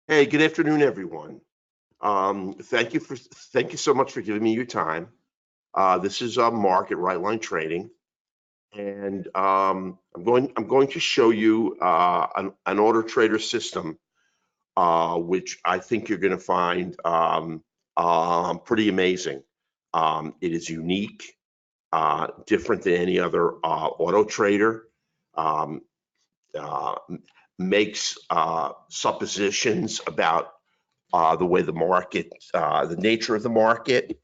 Hey, good afternoon, everyone. Thank you so much for giving me your time. This is market right line trading, and I'm going to show you an order trader system, which I think you're going to find pretty amazing. It is unique, different than any other auto trader. Um, uh, Makes suppositions about the way the market, the nature of the market,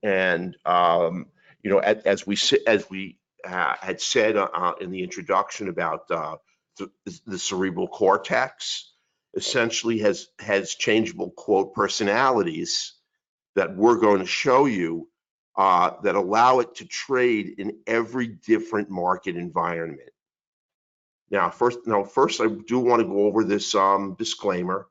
and as we had said in the introduction about the cerebral cortex, essentially has changeable quote personalities that we're going to show you that allow it to trade in every different market environment. First, I do want to go over this disclaimer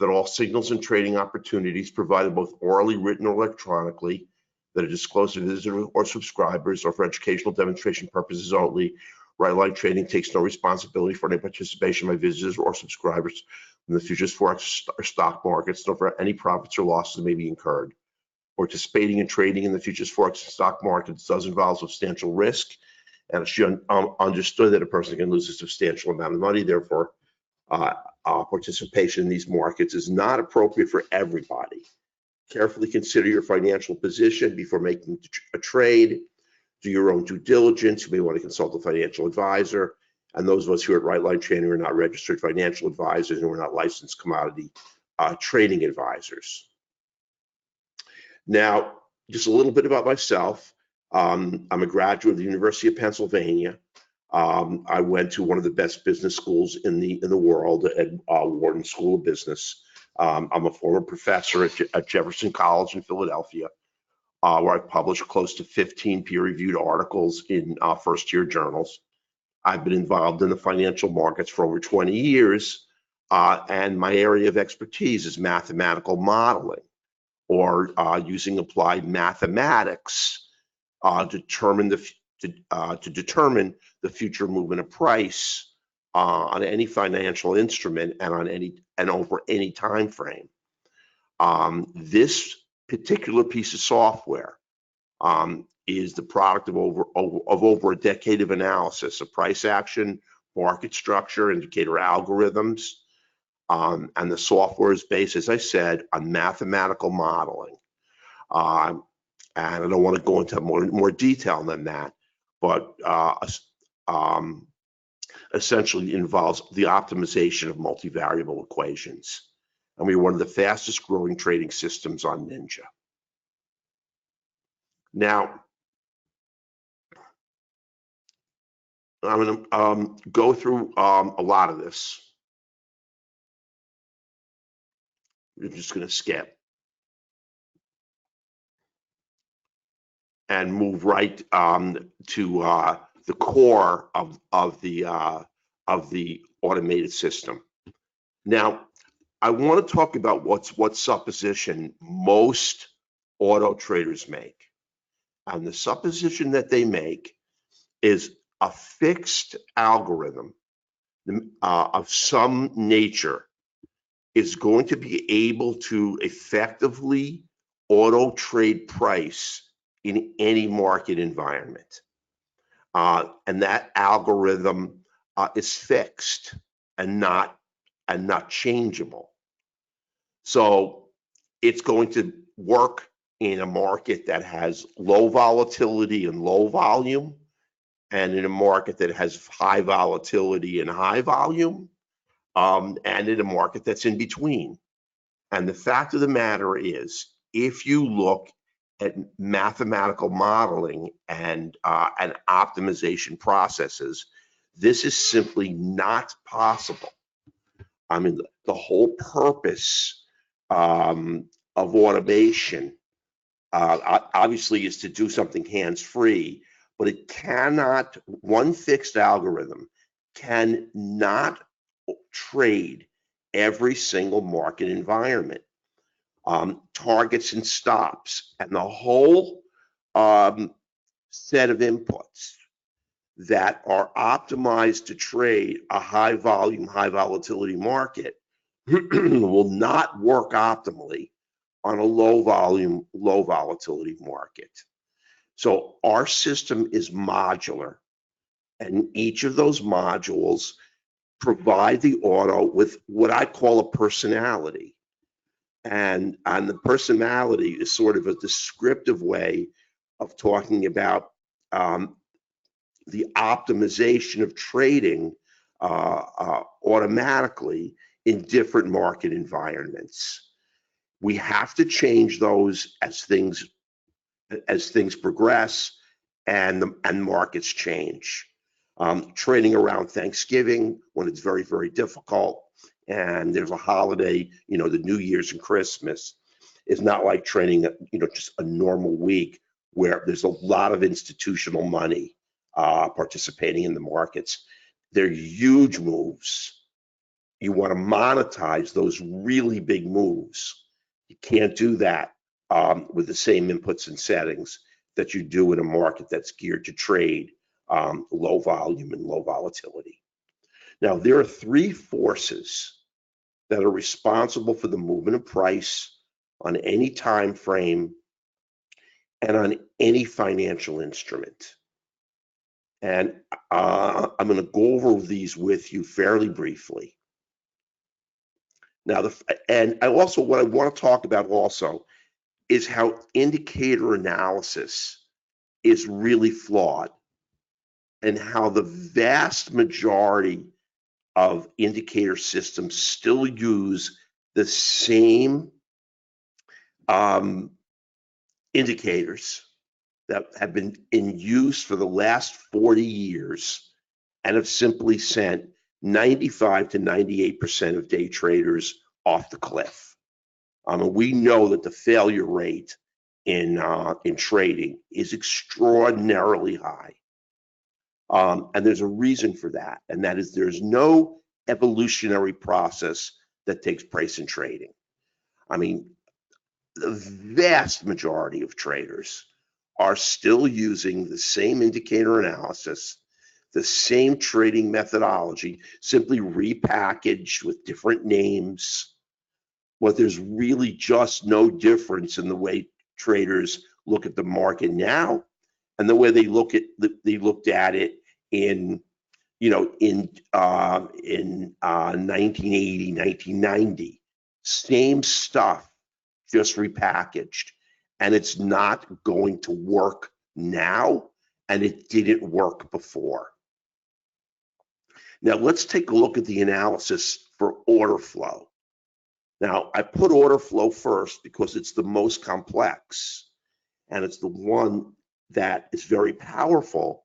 that all signals and trading opportunities provided both orally, written, or electronically that are disclosed to visitors or subscribers or for educational demonstration purposes only. Right line trading takes no responsibility for any participation by visitors or subscribers in the futures, forex, or stock markets, nor for any profits or losses that may be incurred. Participating in trading in the futures, forex, and stock markets does involve substantial risk, and it should be understood that a person can lose a substantial amount of money. Therefore, participation in these markets is not appropriate for everybody. Carefully consider your financial position before making a trade. Do your own due diligence. You may want to consult a financial advisor. And those of us here at Right Line Trading are not registered financial advisors, and we're not licensed commodity trading advisors. Now, just a little bit about myself. I'm a graduate of the University of Pennsylvania. I went to one of the best business schools in the world, at Wharton School of Business. I'm a former professor at Jefferson College in Philadelphia, where I've published close to 15 peer-reviewed articles in first-tier journals. I've been involved in the financial markets for over 20 years, and my area of expertise is mathematical modeling, or using applied mathematics to determine the future movement of price on any financial instrument and over any time frame. This particular piece of software is the product of over a decade of analysis of price action, market structure, indicator algorithms, and the software is based, as I said, on mathematical modeling. And I don't want to go into more detail than that, but essentially involves the optimization of multivariable equations. And we're one of the fastest growing trading systems on Ninja. Now, I'm going to go through a lot of this. We're just going to skip and move right to the core of the automated system. Now, I want to talk about what supposition most auto traders make. And the supposition that they make is a fixed algorithm of some nature is going to be able to effectively auto trade price in any market environment. And that algorithm is fixed and not changeable. So it's going to work in a market that has low volatility and low volume, and in a market that has high volatility and high volume, and in a market that's in between. And the fact of the matter is, if you look at mathematical modeling and optimization processes, this is simply not possible. I mean, the whole purpose of automation obviously is to do something hands-free, but it cannot, one fixed algorithm cannot trade every single market environment. Targets and stops, and the whole set of inputs that are optimized to trade a high volume, high volatility market will not work optimally on a low volume, low volatility market. So our system is modular, and each of those modules provide the auto with what I call a personality. And the personality is sort of a descriptive way of talking about the optimization of trading automatically in different market environments. We have to change those as things progress and markets change. Trading around Thanksgiving when it's very, very difficult and there's a holiday, the New Year's and Christmas, is not like trading, just a normal week where there's a lot of institutional money participating in the markets. They're huge moves. You want to monetize those really big moves. You can't do that with the same inputs and settings that you do in a market that's geared to trade low volume and low volatility. Now, there are three forces that are responsible for the movement of price on any time frame and on any financial instrument. And I'm going to go over these with you fairly briefly. Now, what I want to talk about also is how indicator analysis is really flawed, and how the vast majority of indicator systems still use the same indicators that have been in use for the last 40 years and have simply sent 95 to 98% of day traders off the cliff. We know that the failure rate in trading is extraordinarily high. And there's a reason for that, and that is there's no evolutionary process that takes place in trading. The vast majority of traders are still using the same indicator analysis, the same trading methodology, simply repackaged with different names. But there's really just no difference in the way traders look at the market now and the way they looked at it in 1980, 1990. Same stuff, just repackaged, and it's not going to work now, and it didn't work before. Now let's take a look at the analysis for order flow. Now, I put order flow first because it's the most complex, and it's the one that is very powerful,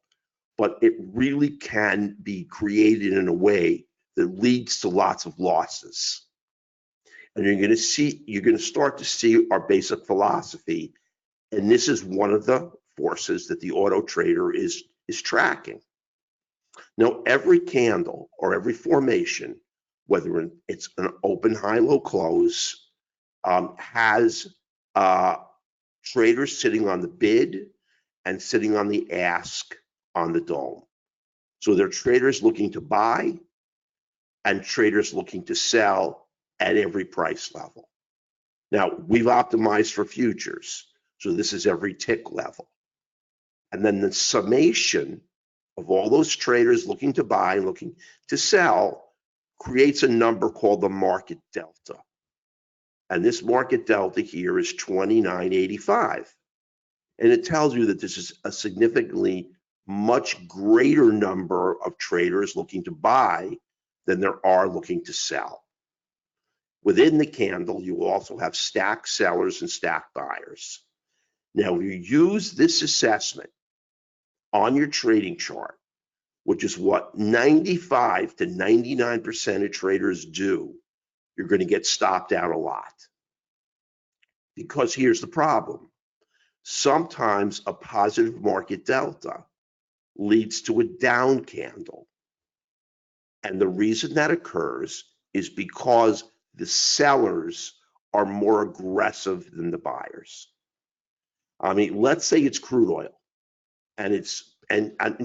but it really can be created in a way that leads to lots of losses. And you're going to start to see our basic philosophy, and this is one of the forces that the auto trader is tracking. Now, every candle or every formation, whether it's an open, high, low, close, has traders sitting on the bid and sitting on the ask on the dome. So there are traders looking to buy and traders looking to sell at every price level. Now, we've optimized for futures, so this is every tick level. And then the summation of all those traders looking to buy and looking to sell creates a number called the market delta. And this market delta here is 29.85. And it tells you that this is a significantly much greater number of traders looking to buy than there are looking to sell. Within the candle, you also have stack sellers and stack buyers. Now, if you use this assessment on your trading chart, which is what 95 to 99% of traders do, you're going to get stopped out a lot. Because here's the problem. Sometimes a positive market delta leads to a down candle. And the reason that occurs is because the sellers are more aggressive than the buyers. Let's say it's crude oil, and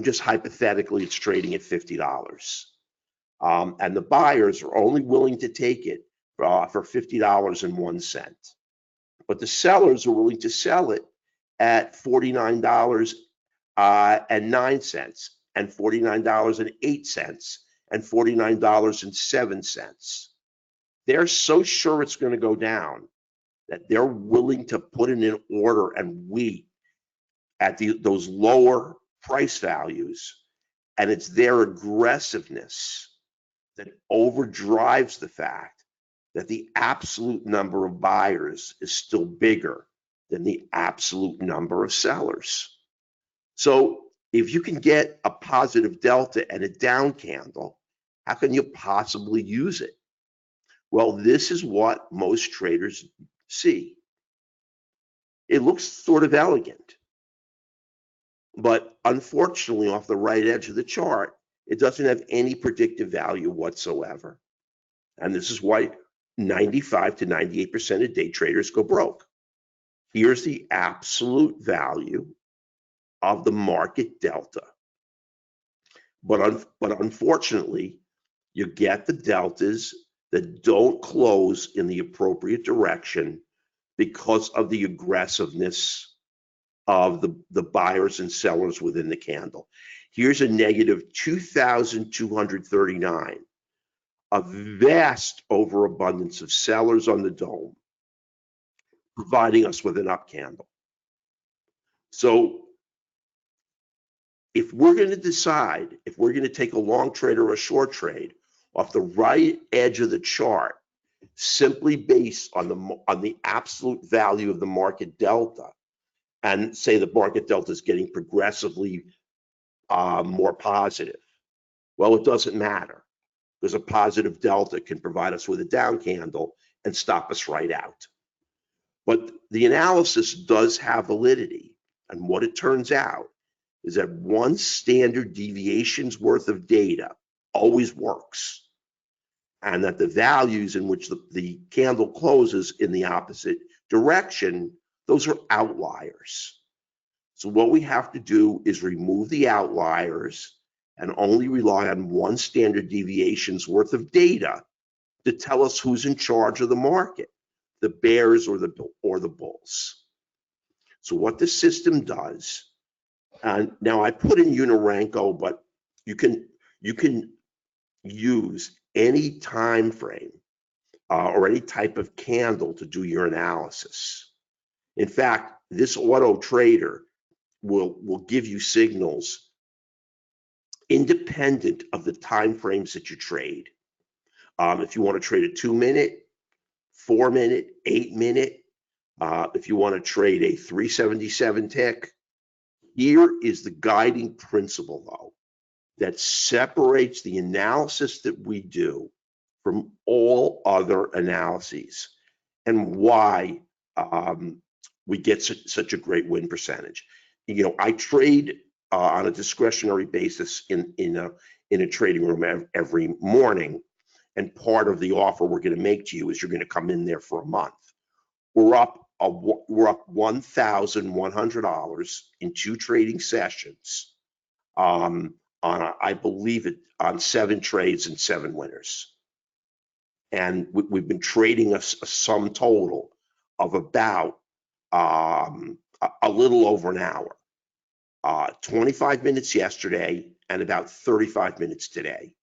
just hypothetically, it's trading at $50. And the buyers are only willing to take it for $50.01. But the sellers are willing to sell it at $49.09 and $49.08 and $49.07. They're so sure it's going to go down that they're willing to put in an order and wait at those lower price values. And it's their aggressiveness that overdrives the fact that the absolute number of buyers is still bigger than the absolute number of sellers. So if you can get a positive delta and a down candle, how can you possibly use it? Well, this is what most traders see. It looks sort of elegant, but unfortunately, off the right edge of the chart, it doesn't have any predictive value whatsoever. And this is why 95 to 98% of day traders go broke. Here's the absolute value of the market delta. But unfortunately, you get the deltas that don't close in the appropriate direction because of the aggressiveness of the buyers and sellers within the candle. Here's a negative 2,239, a vast overabundance of sellers on the dome, providing us with an up candle. So if we're going to decide if we're going to take a long trade or a short trade off the right edge of the chart, simply based on the absolute value of the market delta, and say the market delta is getting progressively more positive, well, it doesn't matter, because a positive delta can provide us with a down candle and stop us right out. But the analysis does have validity, and what it turns out is that one standard deviation's worth of data always works, and that the values in which the candle closes in the opposite direction, those are outliers. So what we have to do is remove the outliers and only rely on one standard deviation's worth of data to tell us who's in charge of the market, the bears or the bulls. So what the system does, and now I put in Unirenko, but you can use any time frame or any type of candle to do your analysis. In fact, this auto trader will give you signals independent of the time frames that you trade. If you want to trade a 2-minute, 4-minute, 8-minute, if you want to trade a 377 tick, here is the guiding principle, though, that separates the analysis that we do from all other analyses, and why we get such a great win percentage. You know, I trade on a discretionary basis in a trading room every morning, and part of the offer we're going to make to you is you're going to come in there for a month. We're up $1,100 in 2 trading sessions. I believe it on 7 trades and 7 winners. And we've been trading a sum total of about a little over an hour. 25 minutes yesterday and about 35 minutes today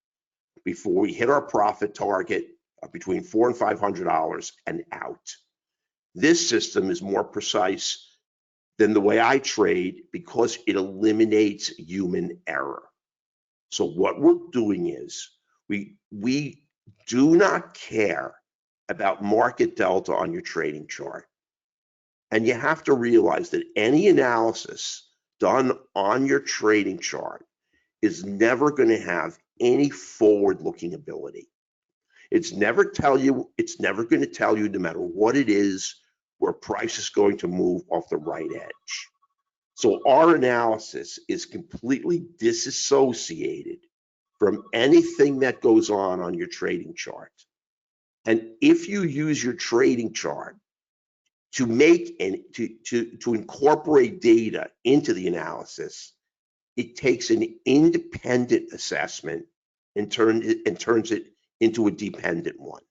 before we hit our profit target of between $400 and $500 and out. This system is more precise than the way I trade because it eliminates human error. So what we're doing is we do not care about market delta on your trading chart. And you have to realize that any analysis done on your trading chart is never going to have any forward-looking ability. It's never going to tell you, no matter what it is, where price is going to move off the right edge. So our analysis is completely disassociated from anything that goes on your trading chart. And if you use your trading chart to make and to incorporate data into the analysis, it takes an independent assessment and turns it into a dependent one.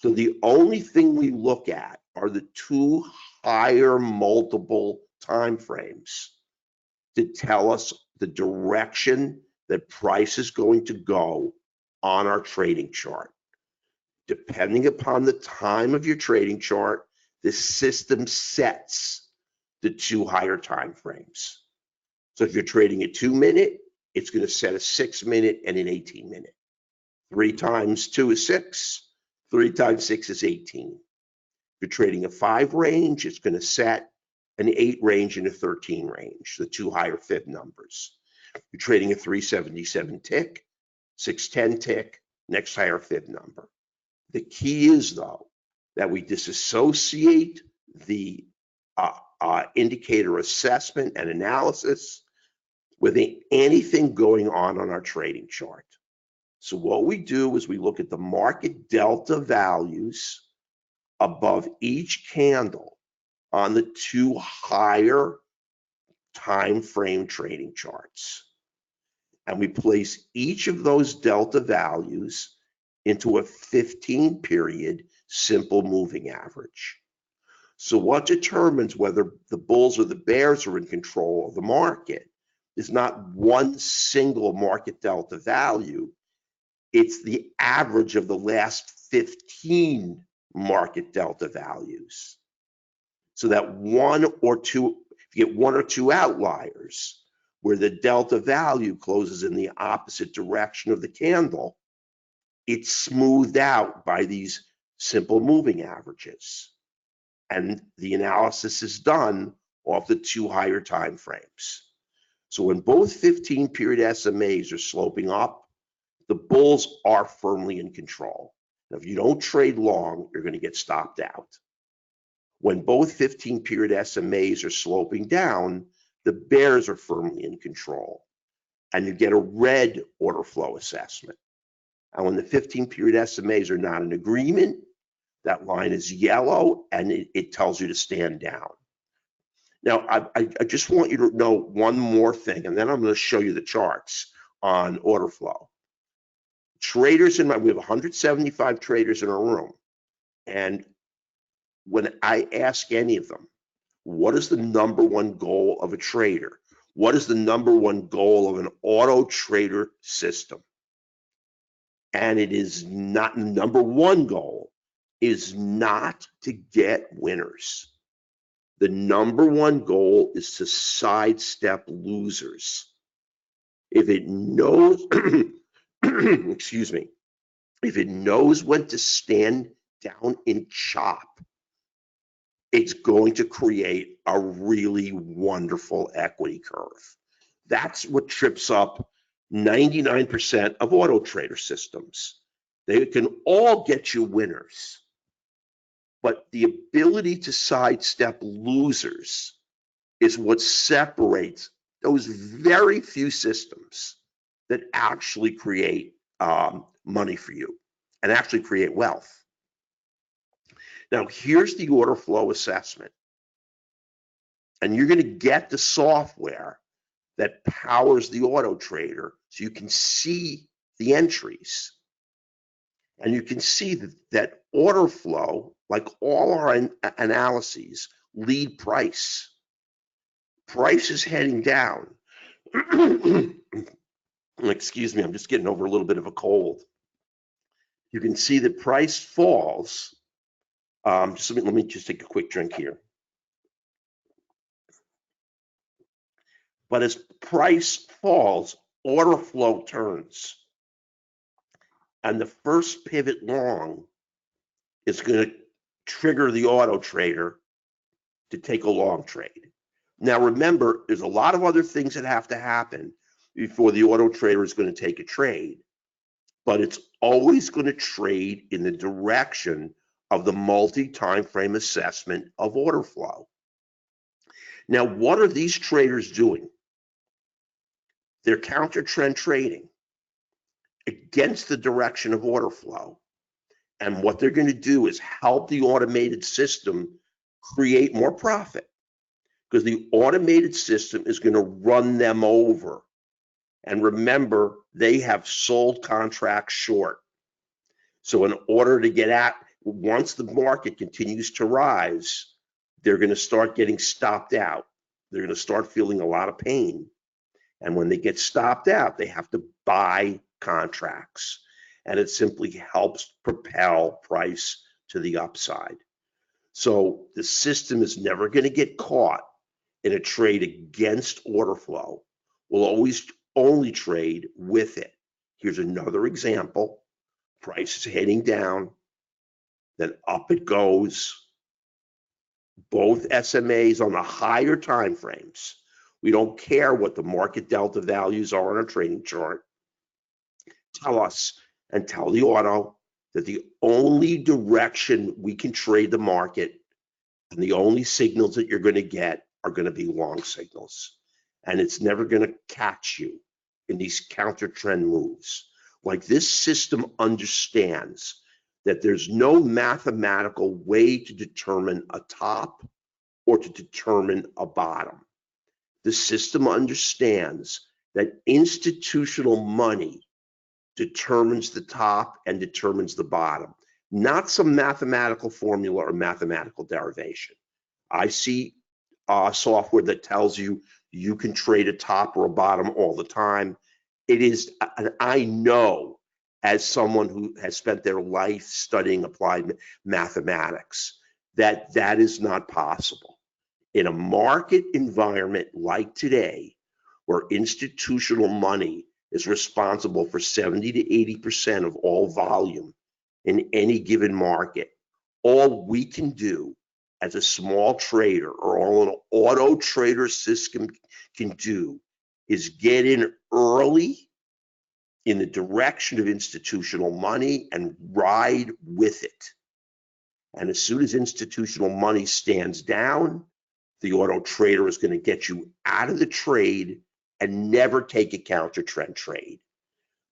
So the only thing we look at are the two higher multiple time frames to tell us the direction that price is going to go on our trading chart. Depending upon the time of your trading chart, the system sets the two higher time frames. So if you're trading a 2-minute, it's going to set a 6-minute and an 18-minute. 3 times 2 is 6. 3 times 6 is 18. If you're trading a 5 range, it's going to set an 8 range and a 13 range, the two higher fib numbers. If you're trading a 377 tick, 610 tick, next higher fib number. The key is, though, that we disassociate the indicator assessment and analysis with anything going on our trading chart. So what we do is we look at the market delta values above each candle on the two higher time frame trading charts. And we place each of those delta values into a 15-period simple moving average. So what determines whether the bulls or the bears are in control of the market is not one single market delta value. It's the average of the last 15 market delta values. So that one or two, if you get one or two outliers where the delta value closes in the opposite direction of the candle, it's smoothed out by these simple moving averages. And the analysis is done off the two higher time frames. So when both 15-period SMAs are sloping up, the bulls are firmly in control. Now, if you don't trade long, you're going to get stopped out. When both 15-period SMAs are sloping down, the bears are firmly in control, and you get a red order flow assessment. And when the 15-period SMAs are not in agreement, that line is yellow, and it tells you to stand down. Now, I just want you to know one more thing, and then I'm going to show you the charts on order flow. Traders we have 175 traders in our room, and when I ask any of them, what is the number one goal of a trader? What is the number one goal of an auto trader system? And it is not, number one goal is not to get winners. The number one goal is to sidestep losers. If it knows, excuse me, if it knows when to stand down and chop, it's going to create a really wonderful equity curve. That's what trips up 99% of auto trader systems. They can all get you winners, but the ability to sidestep losers is what separates those very few systems that actually create money for you and actually create wealth. Now, here's the order flow assessment. And you're going to get the software that powers the auto trader so you can see the entries. And you can see that order flow, like all our analyses, lead price. Price is heading down. Excuse me, I'm just getting over a little bit of a cold. You can see that price falls. Let me just take a quick drink here. But as price falls, order flow turns. And the first pivot long is going to trigger the auto trader to take a long trade. Now, remember, there's a lot of other things that have to happen before the auto trader is going to take a trade, but it's always going to trade in the direction of the multi-time frame assessment of order flow. Now, what are these traders doing? They're counter trend trading against the direction of order flow. And what they're going to do is help the automated system create more profit, because the automated system is going to run them over. And remember, they have sold contracts short. So in order to get at, Once the market continues to rise, they're going to start getting stopped out. They're going to start feeling a lot of pain. And when they get stopped out, they have to buy contracts. And it simply helps propel price to the upside. So the system is never going to get caught in a trade against order flow. We'll always only trade with it. Here's another example. Price is heading down, then up it goes. Both SMAs on the higher time frames. We don't care what the market delta values are on our trading chart. Tell us and tell the auto that the only direction we can trade the market and the only signals that you're going to get are going to be long signals. And it's never going to catch you in these counter trend moves. Like, this system understands that there's no mathematical way to determine a top or to determine a bottom. The system understands that institutional money determines the top and determines the bottom, not some mathematical formula or mathematical derivation. I see software that tells you you can trade a top or a bottom all the time. It is, and I know, as someone who has spent their life studying applied mathematics, that that is not possible. In a market environment like today, where institutional money is responsible for 70 to 80% of all volume in any given market, all we can do as a small trader, or all an auto trader system can do, is get in early in the direction of institutional money and ride with it. And as soon as institutional money stands down, the auto trader is going to get you out of the trade and never take a counter trend trade.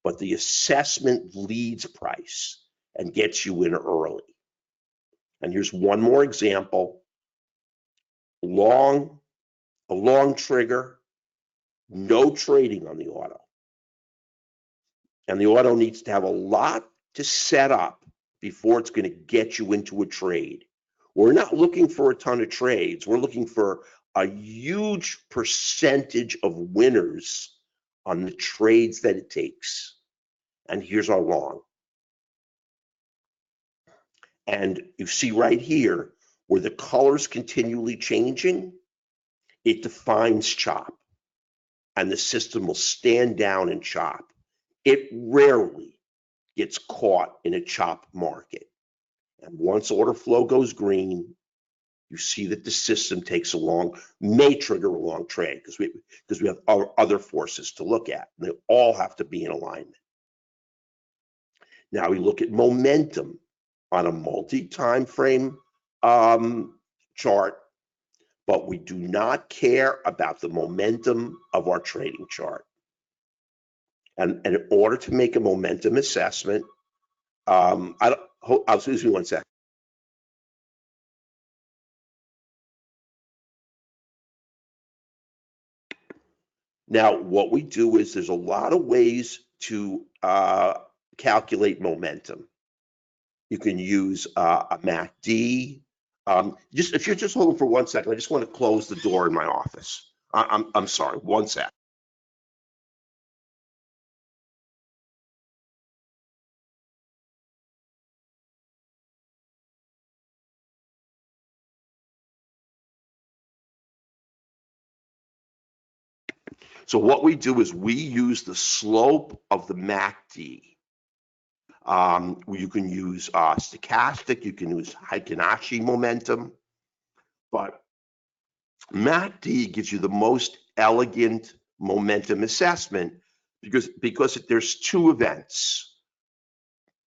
But the assessment leads price and gets you in early. And here's one more example. A long trigger, no trading on the auto. And the auto needs to have a lot to set up before it's going to get you into a trade. We're not looking for a ton of trades. We're looking for a huge percentage of winners on the trades that it takes. And here's our long. And you see right here where the color's continually changing, it defines chop. And the system will stand down and chop. It rarely gets caught in a chop market. And once order flow goes green, you see that the system may trigger a long trade, because we have other forces to look at. And they all have to be in alignment. Now we look at momentum on a multi-time frame chart, but we do not care about the momentum of our trading chart. And in order to make a momentum assessment, excuse me one second. Now, what we do is there's a lot of ways to calculate momentum. You can use a MACD. If you're just holding for 1 second, I just want to close the door in my office. I'm sorry, 1 sec. So what we do is we use the slope of the MACD. You can use stochastic, you can use Heikin-Ashi momentum, but MACD gives you the most elegant momentum assessment because there's two events.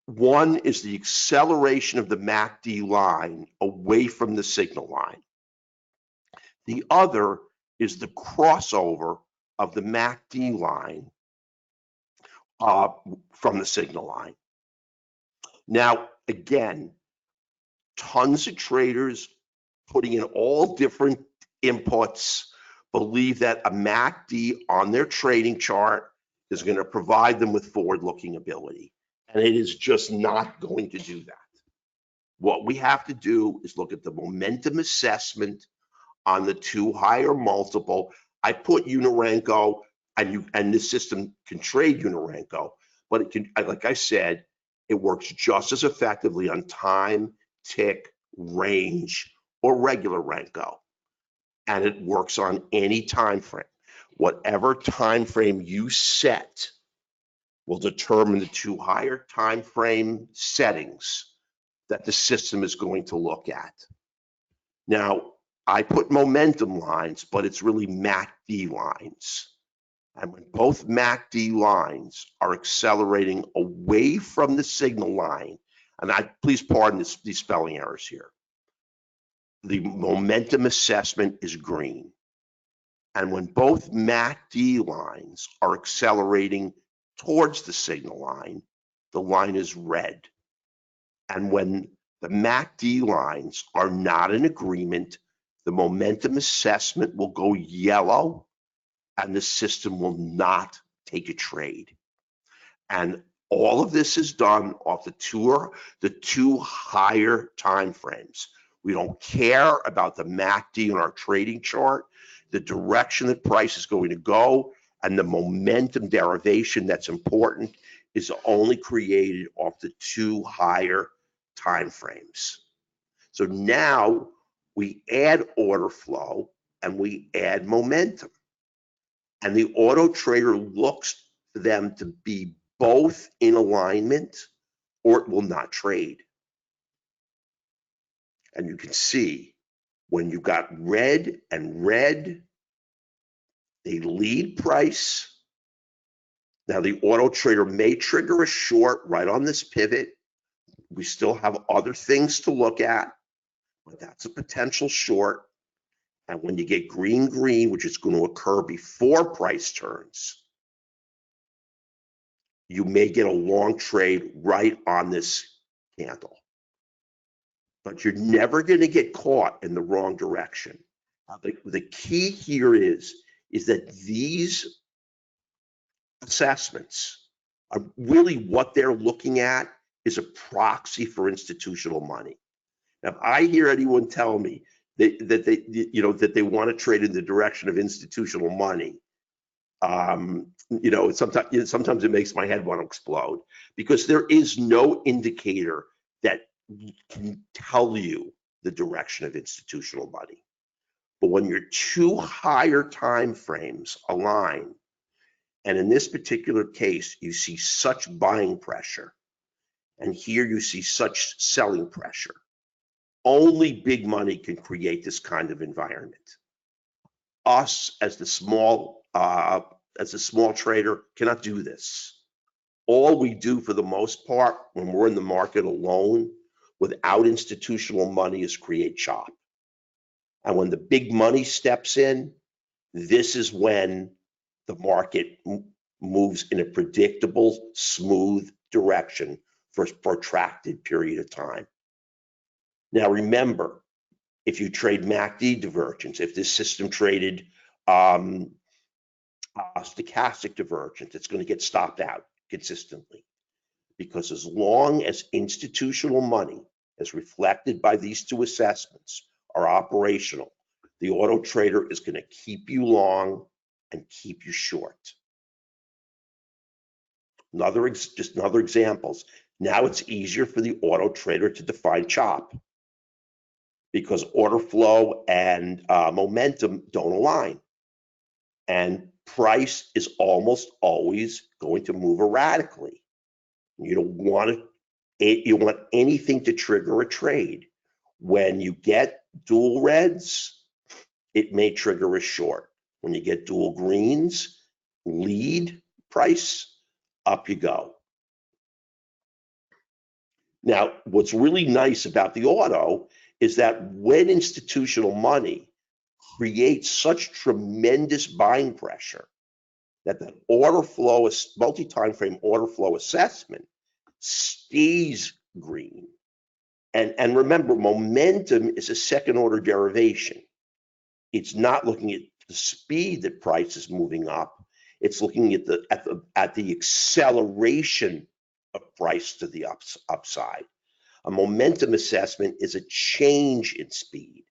One is the acceleration of the MACD line away from the signal line. The other is the crossover of the MACD line from the signal line. Now, again, tons of traders putting in all different inputs believe that a MACD on their trading chart is going to provide them with forward-looking ability. And it is just not going to do that. What we have to do is look at the momentum assessment on the 2 higher multiple. I put Unirenko, and this system can trade Unirenko, but it can, like I said, it works just as effectively on time, tick, range, or regular Renko. And it works on any time frame. Whatever time frame you set will determine the 2 higher time frame settings that the system is going to look at. Now, I put momentum lines, but it's really MACD lines. And when both MACD lines are accelerating away from the signal line, and please pardon these spelling errors here, the momentum assessment is green. And when both MACD lines are accelerating towards the signal line, the line is red. And when the MACD lines are not in agreement, the momentum assessment will go yellow and the system will not take a trade. And all of this is done off the two higher time frames. We don't care about the MACD on our trading chart, the direction that price is going to go, and the momentum derivation that's important is only created off the 2 higher time frames. So now we add order flow and we add momentum. And the auto trader looks for them to be both in alignment or it will not trade. And you can see when you've got red and red, they lead price. Now the auto trader may trigger a short right on this pivot. We still have other things to look at, but that's a potential short. And when you get green, green, which is going to occur before price turns, you may get a long trade right on this candle. But you're never going to get caught in the wrong direction. The key here is that these assessments are really what they're looking at is a proxy for institutional money. Now, if I hear anyone tell me that they want to trade in the direction of institutional money, sometimes it makes my head want to explode because there is no indicator that can tell you the direction of institutional money. But when your 2 higher time frames align, and in this particular case, you see such buying pressure, and here you see such selling pressure, only big money can create this kind of environment. Us as the small trader cannot do this. All we do for the most part when we're in the market alone without institutional money is create chop. And when the big money steps in, this is when the market moves in a predictable, smooth direction for a protracted period of time. Now remember, if you trade MACD divergence, if this system traded stochastic divergence, it's going to get stopped out consistently. Because as long as institutional money, as reflected by these 2 assessments, are operational, the auto trader is going to keep you long and keep you short. Just another examples. Now it's easier for the auto trader to define chop because order flow and momentum don't align. And price is almost always going to move erratically. You don't want anything to trigger a trade. When you get dual reds, it may trigger a short. When you get dual greens, lead price, up you go. Now, what's really nice about the auto is that when institutional money creates such tremendous buying pressure that the order flow, multi-time frame order flow assessment stays green. And remember, momentum is a second order derivation. It's not looking at the speed that price is moving up. It's looking at the acceleration of price to the upside. A momentum assessment is a change in speed.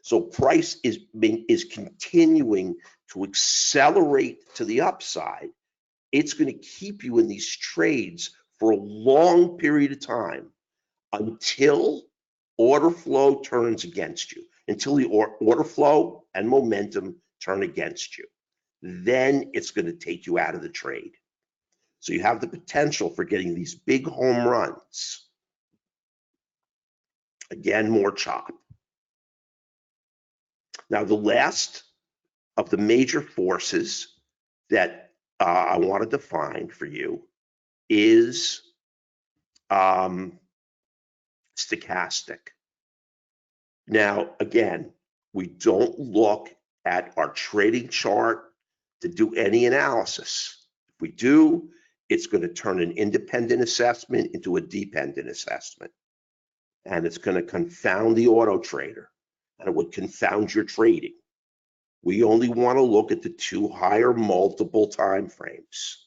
So price is continuing to accelerate to the upside. It's going to keep you in these trades for a long period of time until order flow turns against you, until the order flow and momentum turn against you. Then it's going to take you out of the trade. So you have the potential for getting these big home runs. Again, more chop. Now, the last of the major forces that I want to define for you is stochastic. Now, again, we don't look at our trading chart to do any analysis. If we do, it's going to turn an independent assessment into a dependent assessment. And it's going to confound the auto trader, and it would confound your trading. We only want to look at the two higher multiple time frames.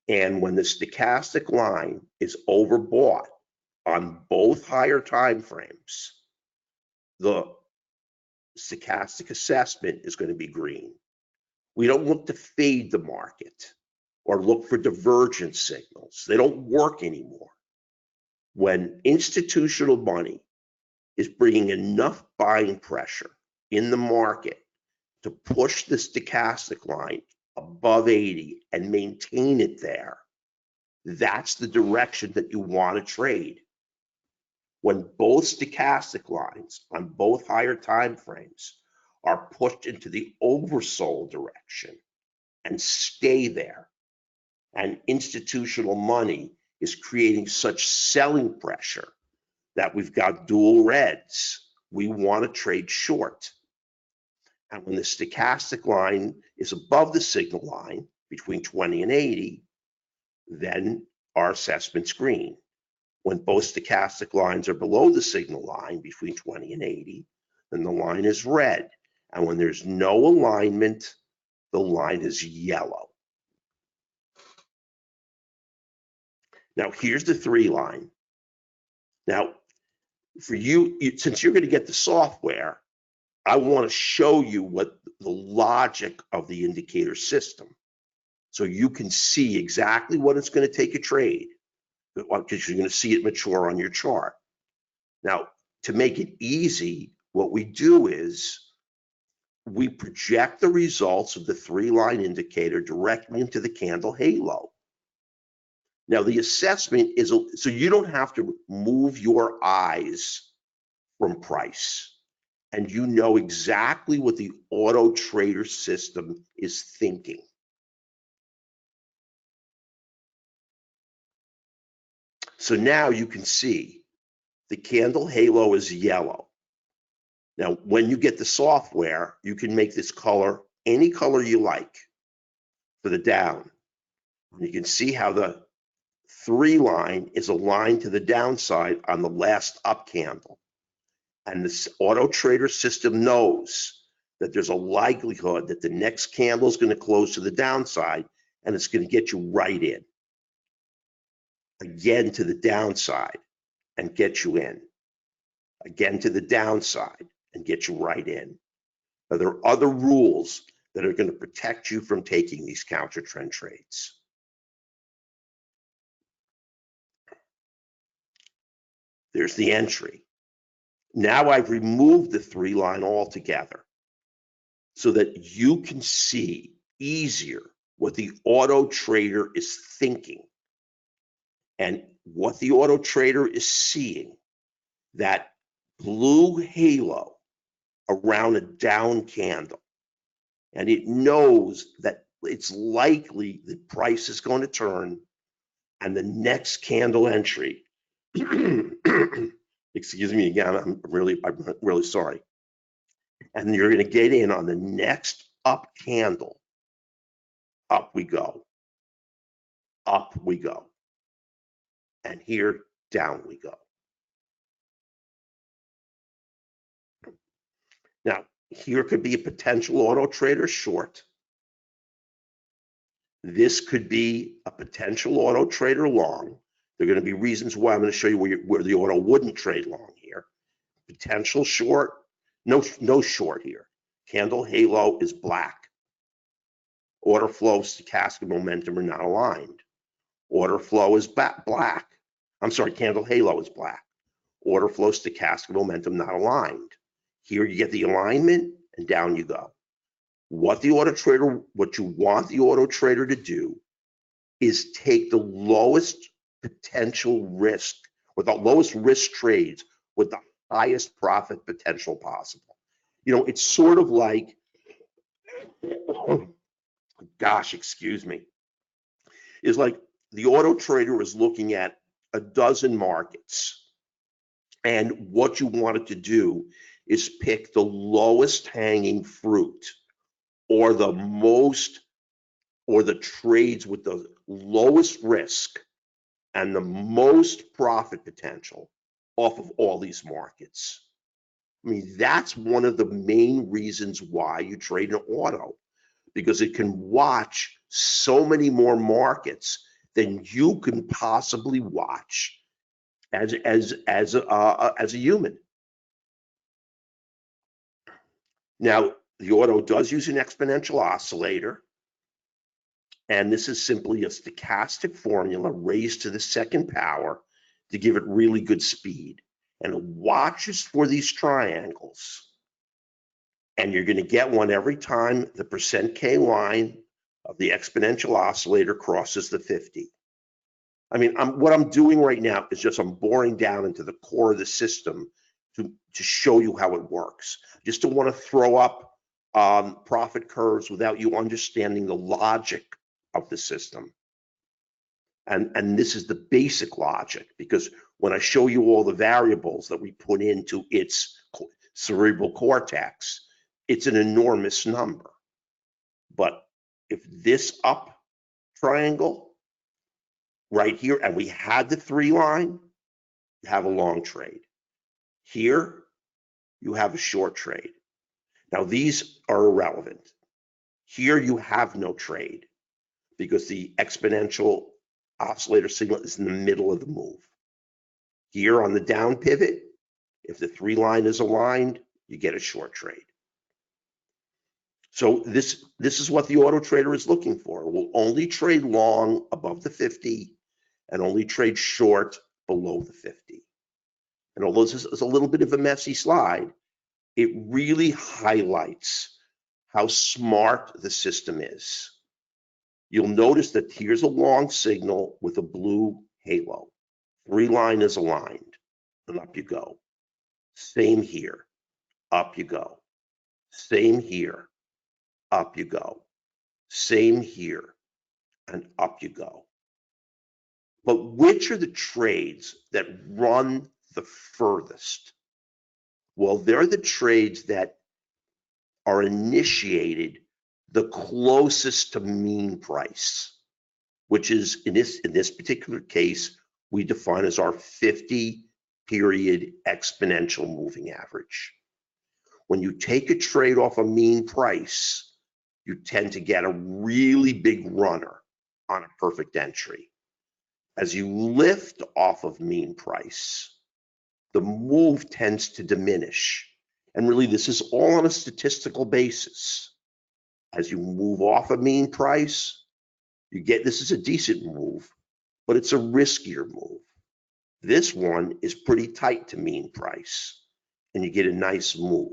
And when the stochastic line is overbought on both higher time frames, the stochastic assessment is going to be green. We don't look to fade the market or look for divergence signals. They don't work anymore. When institutional money is bringing enough buying pressure in the market to push the stochastic line above 80 and maintain it there, that's the direction that you want to trade. When both stochastic lines on both higher time frames are pushed into the oversold direction and stay there, and institutional money is creating such selling pressure that we've got dual reds, we want to trade short. And when the stochastic line is above the signal line between 20 and 80, then our assessment's green. When both stochastic lines are below the signal line between 20 and 80, then the line is red. And when there's no alignment, the line is yellow. Now, here's the 3 line. Now, for you, since you're going to get the software, I want to show you what the logic of the indicator system, so you can see exactly what it's going to take a trade, because you're going to see it mature on your chart. Now, to make it easy, what we do is we project the results of the 3-line indicator directly into the candle halo. Now, the assessment is, so you don't have to move your eyes from price, and you know exactly what the auto trader system is thinking. So now you can see the candle halo is yellow. Now, when you get the software, you can make this color any color you like for the down. You can see how the 3-line is aligned to the downside on the last up candle. And this auto trader system knows that there's a likelihood that the next candle is going to close to the downside, and it's going to get you right in. Again to the downside and get you in. Again to the downside and get you right in. Now, there are other rules that are going to protect you from taking these counter trend trades. There's the entry. Now I've removed the 3-line altogether so that you can see easier what the auto trader is thinking. And what the auto trader is seeing, that blue halo around a down candle. And it knows that it's likely the price is going to turn, and the next candle entry, excuse me again, I'm really sorry. And you're going to get in on the next up candle. Up we go. Up we go. And here, down we go. Now, here could be a potential auto trader short. This could be a potential auto trader long. There are going to be reasons why. I'm going to show you where the auto wouldn't trade long here. Potential short, no short here. Candle halo is black. Order flow, stochastic momentum are not aligned. Order flow is black. I'm sorry, candle halo is black. Order flow, stochastic momentum not aligned. Here you get the alignment and down you go. What you want the auto trader to do is take the lowest potential risk, or the lowest risk trades with the highest profit potential possible. You know, it's sort of like, gosh, excuse me, is like the auto trader is looking at a dozen markets, and what you want it to do is pick the lowest hanging fruit, or the trades with the lowest risk and the most profit potential off of all these markets. I mean, that's one of the main reasons why you trade an auto, because it can watch so many more markets than you can possibly watch as a human. Now, the auto does use an exponential oscillator, and this is simply a stochastic formula raised to the second power to give it really good speed. And it watches for these triangles. And you're going to get one every time the %K line of the exponential oscillator crosses the 50. I mean, what I'm doing right now is just I'm boring down into the core of the system to show you how it works. Just don't want to throw up profit curves without you understanding the logic of the system. And this is the basic logic, because when I show you all the variables that we put into its cerebral cortex, it's an enormous number. But if this up triangle right here, and we had the 3 line, you have a long trade. Here, you have a short trade. Now, these are irrelevant. Here, you have no trade because the exponential oscillator signal is in the middle of the move. Here on the down pivot, if the 3 line is aligned, you get a short trade. So this is what the auto trader is looking for. It will only trade long above the 50 and only trade short below the 50. And although this is a little bit of a messy slide, it really highlights how smart the system is. You'll notice that here's a long signal with a blue halo. 3 line is aligned, and up you go. Same here, up you go. Same here, up you go. Same here, and up you go. But which are the trades that run the furthest? Well, they're the trades that are initiated the closest to mean price, which is in this particular case, we define as our 50-period exponential moving average. When you take a trade off a mean price, you tend to get a really big runner on a perfect entry. As you lift off of mean price, the move tends to diminish. And really, this is all on a statistical basis. As you move off a mean price, this is a decent move, but it's a riskier move. This one is pretty tight to mean price, and you get a nice move.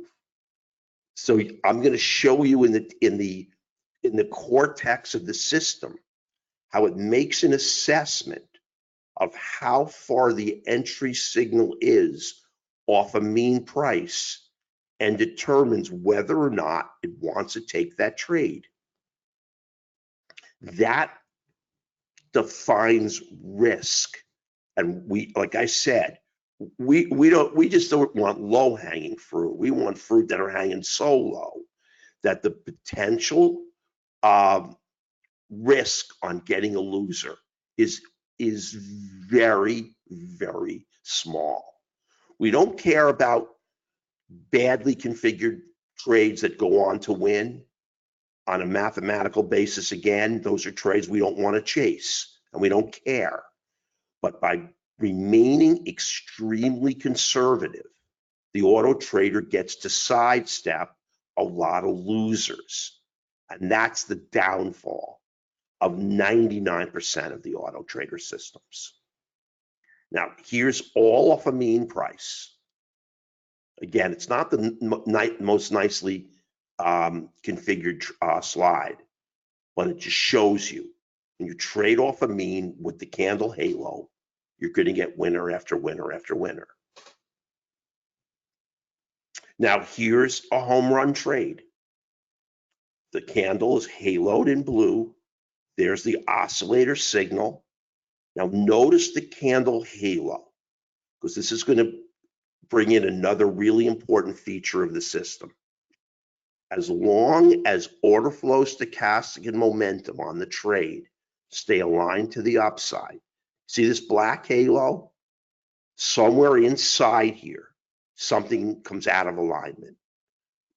So I'm going to show you in the cortex of the system how it makes an assessment of how far the entry signal is off a mean price and determines whether or not it wants to take that trade. That defines risk. And we, like I said, we just don't want low hanging fruit. We want fruit that are hanging so low that the potential risk on getting a loser is very, very small. We don't care about badly configured trades that go on to win on a mathematical basis. Again, those are trades we don't want to chase, and we don't care. But by remaining extremely conservative, the auto trader gets to sidestep a lot of losers. And that's the downfall of 99% of the auto trader systems. Now, here's all off a mean price. Again, it's not the most nicely configured slide, but it just shows you when you trade off a mean with the candle halo, you're going to get winner after winner after winner. Now, here's a home run trade. The candle is haloed in blue. There's the oscillator signal. Now, notice the candle halo, because this is going to bring in another really important feature of the system. As long as order flow, stochastic, and momentum on the trade stay aligned to the upside, see this black halo? Somewhere inside here, something comes out of alignment.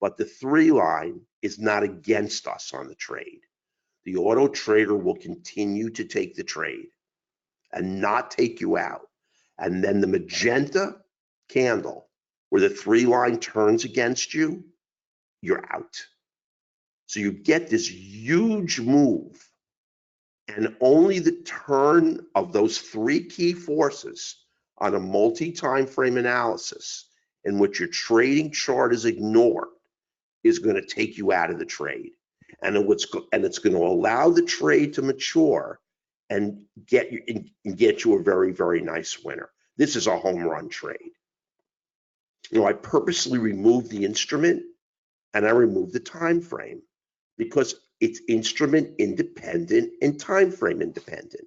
But the 3 line is not against us on the trade. The auto trader will continue to take the trade and not take you out. And then the magenta candle, where the 3 line turns against you, you're out. So you get this huge move, and only the turn of those 3 key forces on a multi-time frame analysis in which your trading chart is ignored is going to take you out of the trade. And it's going to allow the trade to mature and get you a very, very nice winner. This is a home run trade. I purposely removed the instrument and I removed the time frame because it's instrument independent and time frame independent.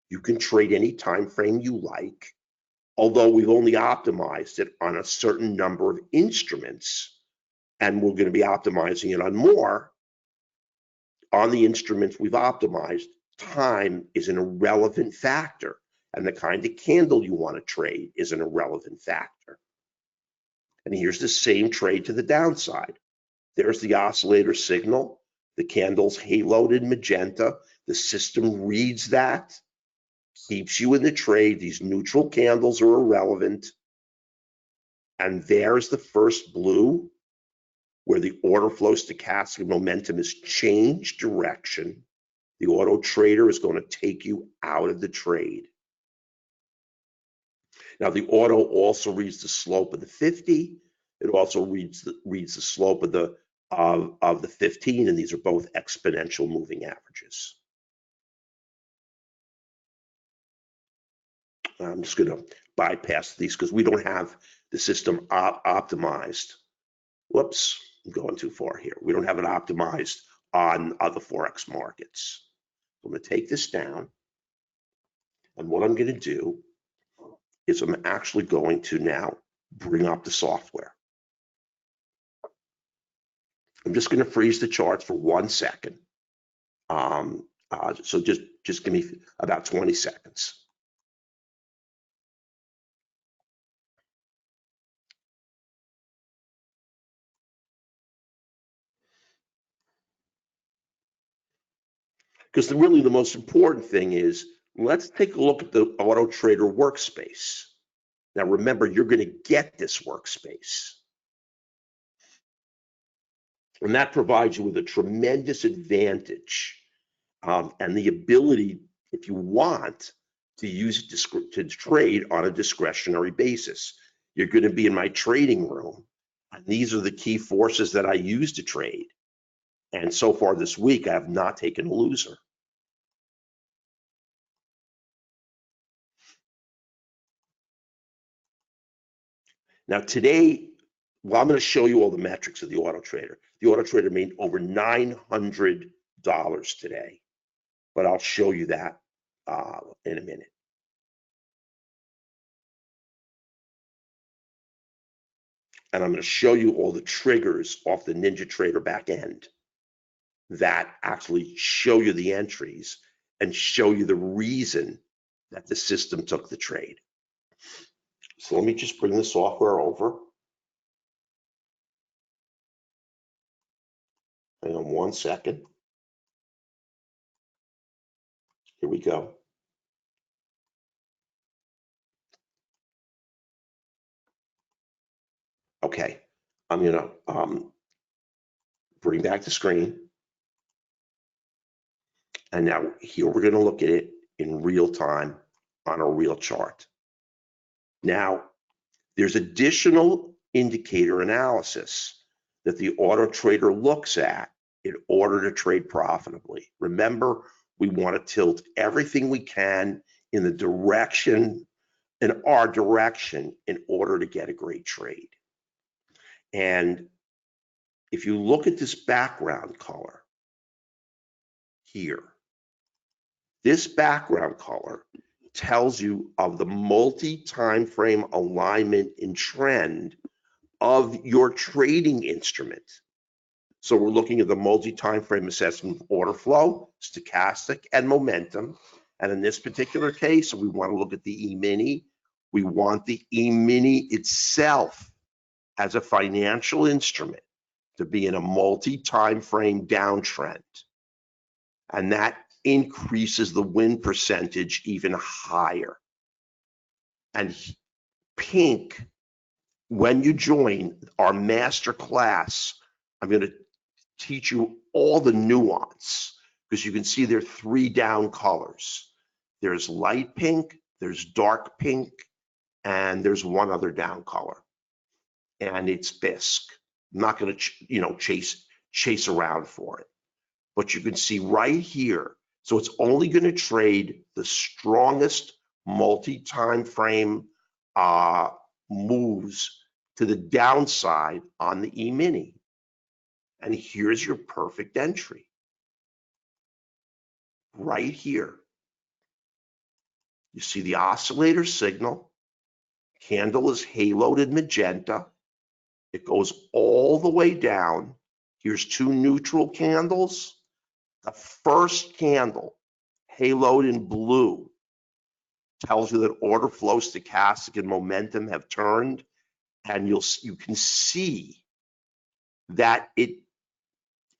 You can trade any time frame you like, although we've only optimized it on a certain number of instruments, and we're going to be optimizing it on more. On the instruments we've optimized, time is an irrelevant factor, and the kind of candle you want to trade is an irrelevant factor. And here's the same trade to the downside. There's the oscillator signal. The candle's haloed in magenta. The system reads that, keeps you in the trade. These neutral candles are irrelevant. And there's the first blue, where the order flow, stochastic, momentum has changed direction. The auto trader is going to take you out of the trade. Now, the auto also reads the slope of the 50. It also reads the slope of the 15, and these are both exponential moving averages. I'm just going to bypass these because we don't have the system optimized. Whoops, I'm going too far here. We don't have it optimized on other Forex markets. I'm going to take this down, and what I'm going to do is I'm actually going to now bring up the software. I'm just going to freeze the charts for 1 second. So just give me about 20 seconds. Because really the most important thing is, let's take a look at the Auto Trader workspace. Now remember, you're going to get this workspace. And that provides you with a tremendous advantage and the ability, if you want, to use it to trade on a discretionary basis. You're going to be in my trading room, and these are the key forces that I use to trade. And so far this week, I have not taken a loser. Now today, well, I'm going to show you all the metrics of the Auto Trader. The Auto Trader made over $900 today, but I'll show you that in a minute. And I'm going to show you all the triggers off the NinjaTrader back end that actually show you the entries and show you the reason that the system took the trade. So let me just bring the software over. Hang on 1 second. Here we go. Okay, I'm gonna bring back the screen. And now here we're gonna look at it in real time on a real chart. Now, there's additional indicator analysis that the auto trader looks at in order to trade profitably. Remember, we want to tilt everything we can in the direction, in our direction, in order to get a great trade. And if you look at this background color here, this background color tells you of the multi-time frame alignment and trend of your trading instrument. So we're looking at the multi-time frame assessment of order flow, stochastic, and momentum. And in this particular case, we want to look at the E-mini. We want the E-mini itself as a financial instrument to be in a multi-time frame downtrend. And that increases the win percentage even higher. And pink, when you join our master class, I'm going to teach you all the nuance, because you can see there are 3 down colors. There's light pink, there's dark pink, and there's one other down color, and it's bisque. I'm not going to chase around for it, but you can see right here. So it's only going to trade the strongest multi-time frame moves to the downside on the E-mini. And here's your perfect entry. Right here. You see the oscillator signal. Candle is haloed in magenta. It goes all the way down. Here's 2 neutral candles. The first candle, haloed in blue, tells you that order flow, stochastic, and momentum have turned. And you can see that it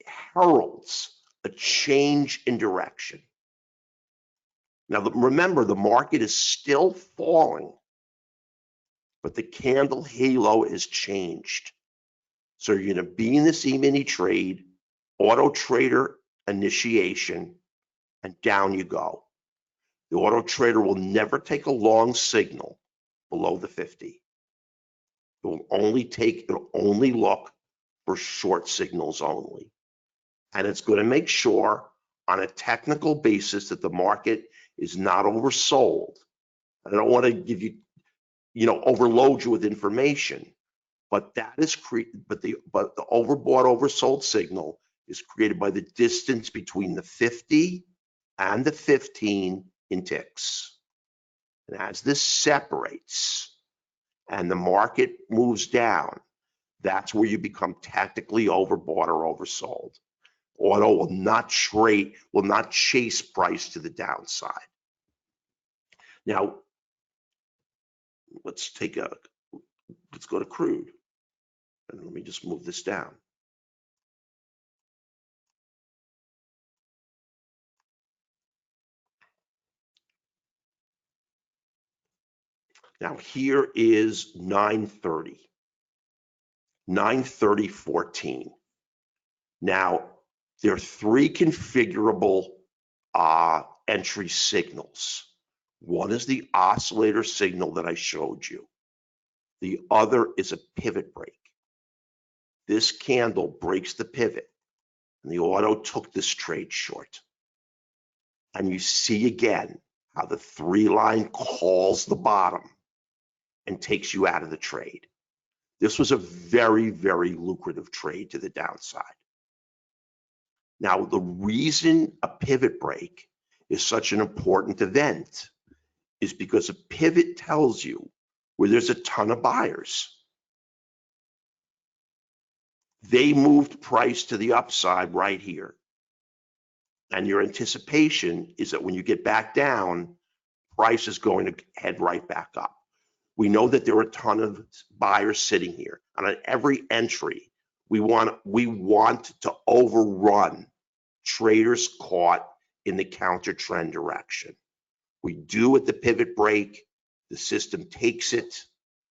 heralds a change in direction. Now, remember, the market is still falling, but the candle halo has changed. So you're going to be in this E-mini trade, auto trader initiation, and down you go. The auto trader will never take a long signal below the 50. It'll only look for short signals only. And it's going to make sure on a technical basis that the market is not oversold. I don't want to give you, overload you with information, but the overbought, oversold signal is created by the distance between the 50 and the 15 in ticks. And as this separates and the market moves down, that's where you become tactically overbought or oversold. Auto will not chase price to the downside. Now, let's go to crude. And let me just move this down. Now here is 930, 930.14. Now there are 3 configurable entry signals. One is the oscillator signal that I showed you. The other is a pivot break. This candle breaks the pivot, and the auto took this trade short. And you see again how the 3 line calls the bottom and takes you out of the trade. This was a very, very lucrative trade to the downside. Now, the reason a pivot break is such an important event is because a pivot tells you where there's a ton of buyers. They moved price to the upside right here. And your anticipation is that when you get back down, price is going to head right back up. We know that there are a ton of buyers sitting here. And on every entry, we want to overrun traders caught in the counter trend direction. We do at the pivot break, the system takes it,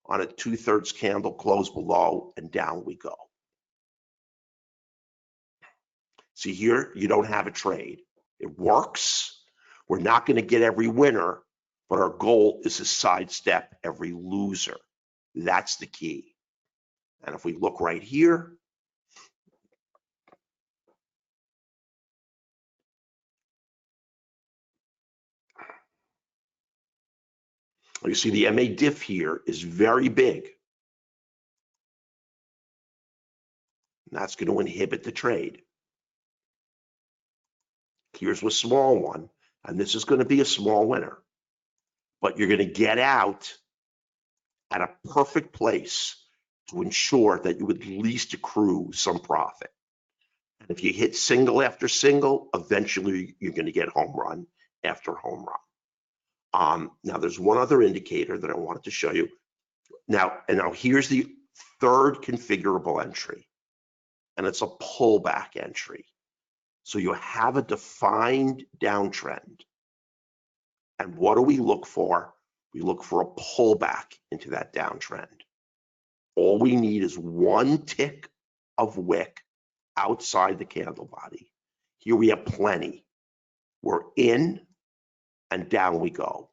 on a 2/3 candle close below, and down we go. See here, you don't have a trade. It works. We're not going to get every winner, but our goal is to sidestep every loser. That's the key. And if we look right here, you see the MA diff here is very big. And that's going to inhibit the trade. Here's a small one, and this is going to be a small winner. But you're going to get out at a perfect place to ensure that you at least accrue some profit. And if you hit single after single, eventually you're going to get home run after home run. Now there's one other indicator that I wanted to show you. Now here's the third configurable entry, and it's a pullback entry. So you have a defined downtrend. And what do we look for? We look for a pullback into that downtrend. All we need is one tick of wick outside the candle body. Here we have plenty. We're in and down we go.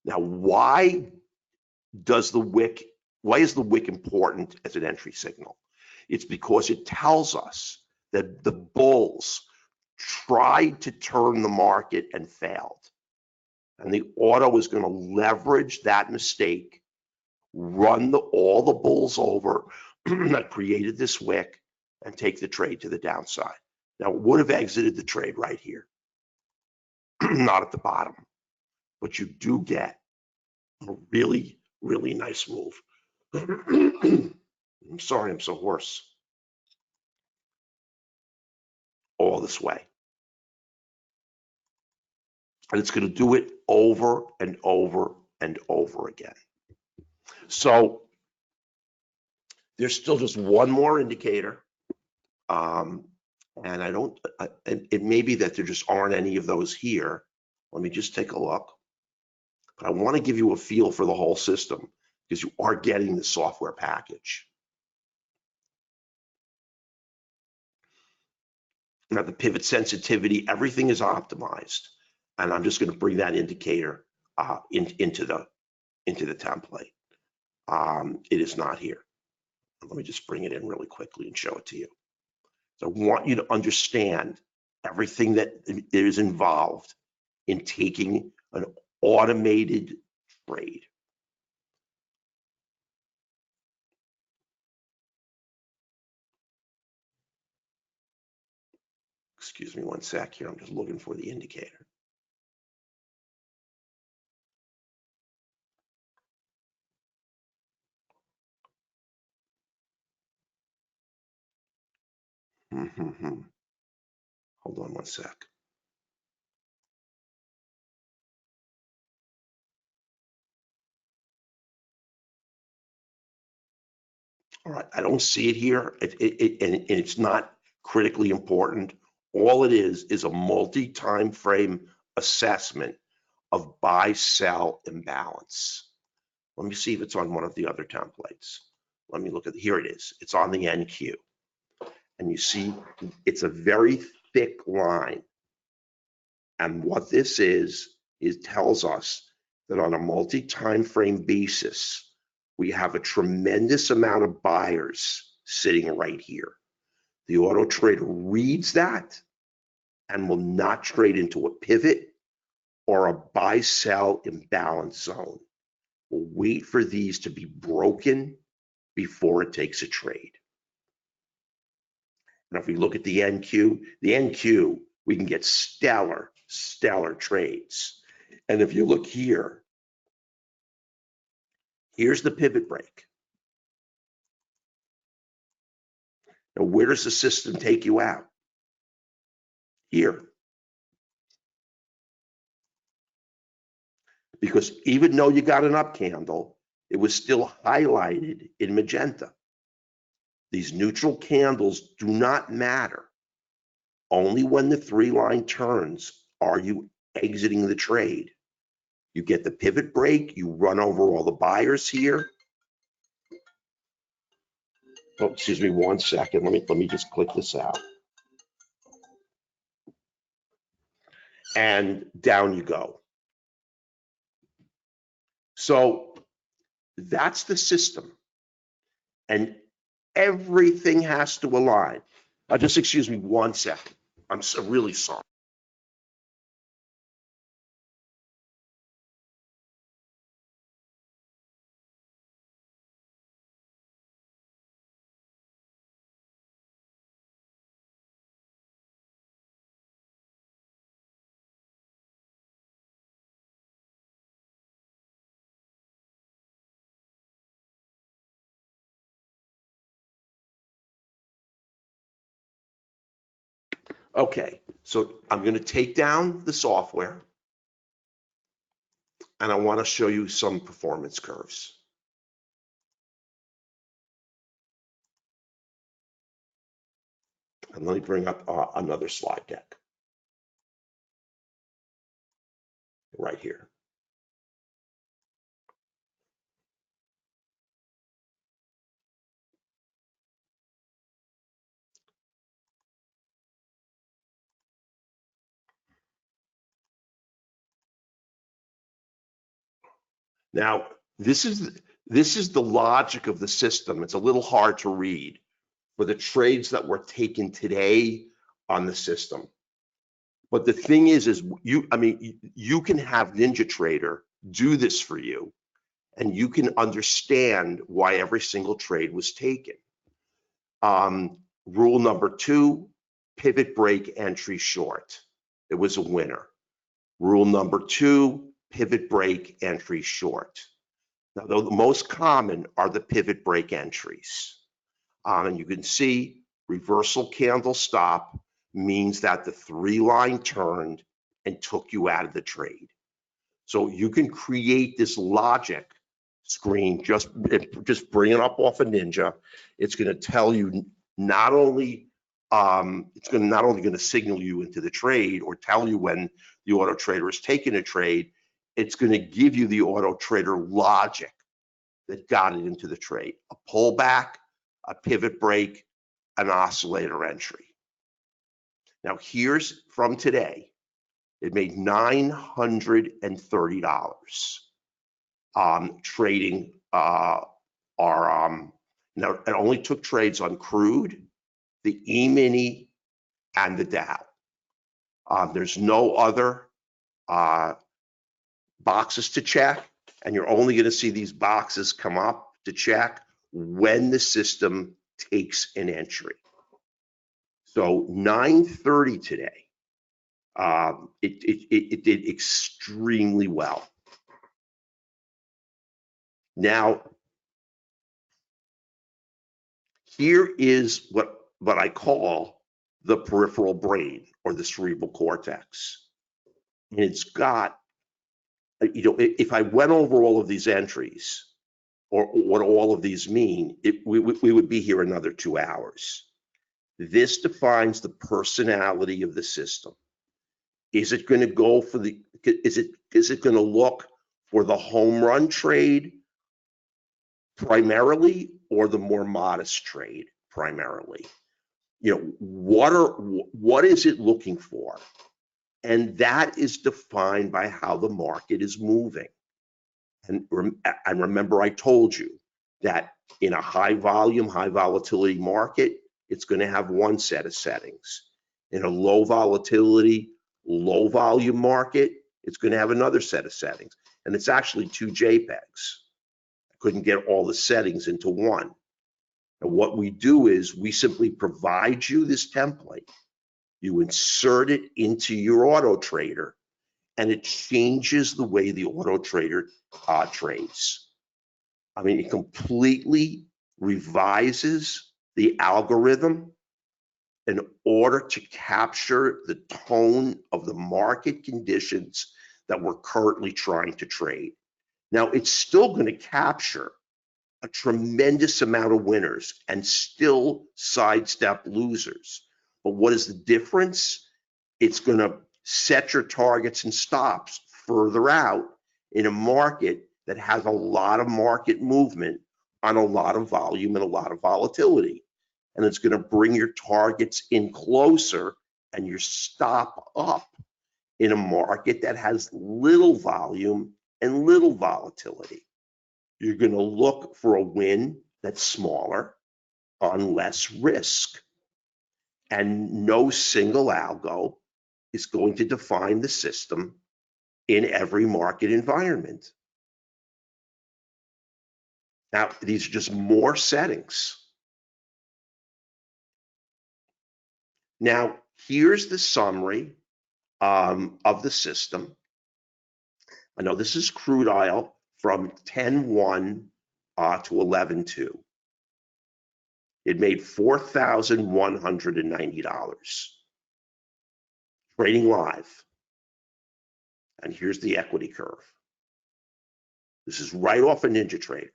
Now, why is the wick important as an entry signal? It's because it tells us that the bulls tried to turn the market and failed. And the auto is going to leverage that mistake, run all the bulls over that created this wick, and take the trade to the downside. Now, it would have exited the trade right here, not at the bottom, but you do get a really, really nice move. I'm sorry, I'm so hoarse. All this way. And it's going to do it over and over and over again. So there's still just one more indicator. And it may be that there just aren't any of those here. Let me just take a look. But I want to give you a feel for the whole system because you are getting the software package. Now the pivot sensitivity, everything is optimized. And I'm just going to bring that indicator into the template. It is not here. Let me just bring it in really quickly and show it to you. So I want you to understand everything that is involved in taking an automated trade. Excuse me one sec here. I'm just looking for the indicator. Hold on one sec. All right, I don't see it here, and it's not critically important. All it is a multi-time frame assessment of buy-sell imbalance. Let me see if it's on one of the other templates. Let me look at, here it is. It's on the NQ. And you see, it's a very thick line. And what this is tells us that on a multi-time frame basis, we have a tremendous amount of buyers sitting right here. The auto trader reads that and will not trade into a pivot or a buy-sell imbalance zone. We'll wait for these to be broken before it takes a trade. Now, if we look at the NQ, we can get stellar trades. And if you look here, here's the pivot break. Now, where does the system take you out? Here. Because even though you got an up candle, it was still highlighted in magenta. These neutral candles do not matter. Only when the 3-line turns are you exiting the trade. You get the pivot break, you run over all the buyers here, Oh, excuse me 1 second. Let me just click this out. And down you go. So that's the system. And everything has to align. Just excuse me 1 second. I'm so really sorry. Okay, so I'm going to take down the software and I want to show you some performance curves. And let me bring up another slide deck right here. Now, this is the logic of the system. It's a little hard to read for the trades that were taken today on the system. But the thing is you can have NinjaTrader do this for you, and you can understand why every single trade was taken. Rule number 2, pivot break entry short. It was a winner. Rule number 2, pivot break entry short. Now, the most common are the pivot break entries. And you can see reversal candle stop means that the 3-line turned and took you out of the trade. So you can create this logic screen, just bring it up off of Ninja. It's going to tell you not only going to signal you into the trade or tell you when the auto trader is taking a trade, it's going to give you the auto trader logic that got it into the trade. A pullback, a pivot break, an oscillator entry. Now here's from today. It made $930 trading now it only took trades on crude, the E-mini, and the Dow. There's no other boxes to check, and you're only going to see these boxes come up to check when the system takes an entry. So 930 today, it did extremely well. Now, here is what I call the peripheral brain or the cerebral cortex. And it's got, if I went over all of these entries or what all of these mean, we would be here another 2 hours. This defines the personality of the system. Is it going to go for is it going to look for the home run trade primarily, or the more modest trade primarily? What is it looking for? And that is defined by how the market is moving. And remember, I told you that in a high volume, high volatility market, it's going to have one set of settings. In a low volatility, low volume market, it's going to have another set of settings. And it's actually 2 JPEGs. I couldn't get all the settings into one. And what we do is we simply provide you this template. You insert it into your auto trader, and it changes the way the auto trader trades. I mean, it completely revises the algorithm in order to capture the tone of the market conditions that we're currently trying to trade. Now, it's still going to capture a tremendous amount of winners and still sidestep losers. But what is the difference? It's going to set your targets and stops further out in a market that has a lot of market movement on a lot of volume and a lot of volatility. And it's going to bring your targets in closer and your stop up in a market that has little volume and little volatility. You're going to look for a win that's smaller on less risk. And no single algo is going to define the system in every market environment. Now, these are just more settings. Now, here's the summary of the system. I know this is crude oil from 10-1 to 11-2. It made $4,190 trading live. And here's the equity curve. This is right off a NinjaTrader.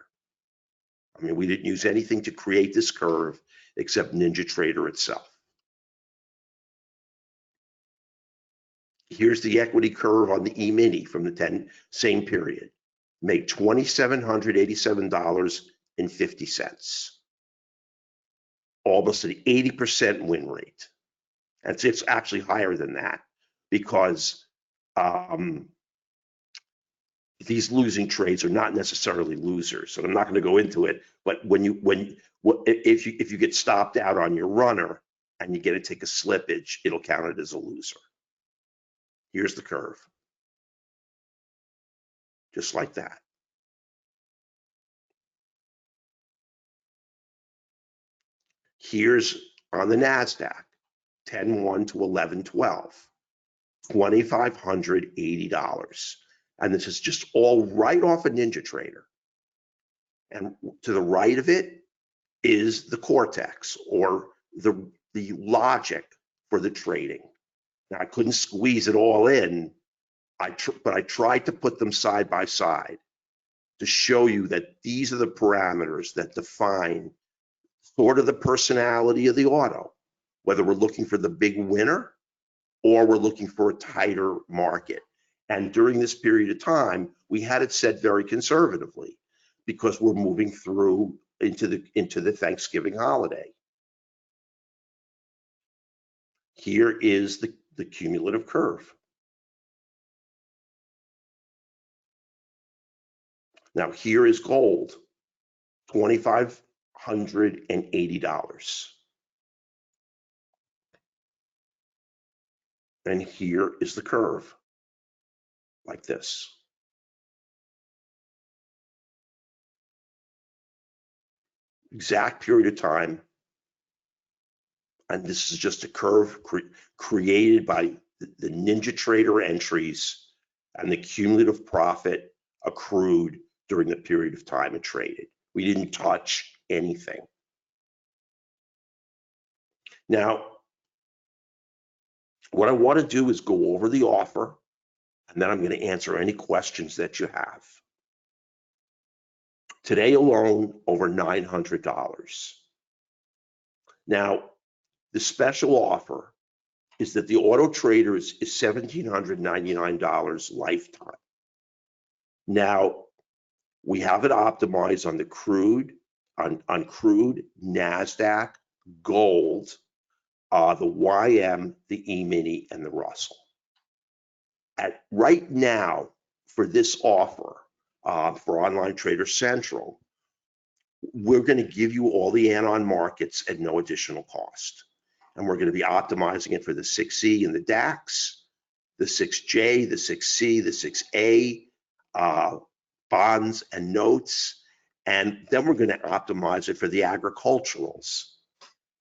I mean, we didn't use anything to create this curve except NinjaTrader itself. Here's the equity curve on the E-mini from the same period. Make $2,787.50. Almost an 80% win rate. And it's actually higher than that because these losing trades are not necessarily losers. So I'm not going to go into it, but if you get stopped out on your runner and you get to take a slippage, it'll count it as a loser. Here's the curve. Just like that. Here's on the NASDAQ, 10-1 to 11-12, $2,580. And this is just all right off a NinjaTrader. And to the right of it is the Cortex, or the logic for the trading. Now, I couldn't squeeze it all in, but I tried to put them side by side to show you that these are the parameters that define sort of the personality of the auto, whether we're looking for the big winner or we're looking for a tighter market. And during this period of time, we had it set very conservatively because we're moving through into the Thanksgiving holiday. Here is the cumulative curve. Now here is gold, $2,580. And here is the curve, like this. Exact period of time. And this is just a curve created by the NinjaTrader entries and the cumulative profit accrued during the period of time it traded. We didn't touch anything. Now, what I want to do is go over the offer, and then I'm going to answer any questions that you have. Today alone, over $900. Now, the special offer is that the Auto Trader is $1,799 lifetime. Now, we have it optimized on the crude, on crude, NASDAQ, gold, the YM, the E-mini, and the Russell. Right now, for this offer, for Online Trader Central, we're going to give you all the add-on markets at no additional cost. And we're going to be optimizing it for the 6E and the DAX, the 6J, the 6C, the 6A, bonds and notes. And then we're going to optimize it for the agriculturals.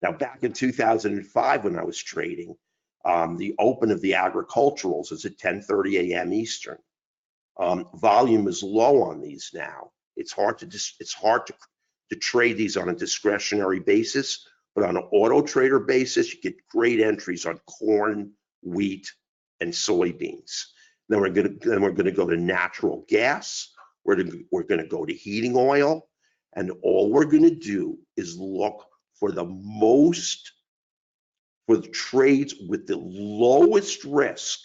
Now, back in 2005, when I was trading, the open of the agriculturals is at 10:30 a.m. Eastern. Volume is low on these now. It's hard to trade these on a discretionary basis, but on an Auto Trader basis, you get great entries on corn, wheat, and soybeans. Then we're going to go to natural gas. We're going to go to heating oil, and all we're going to do is look for the trades with the lowest risk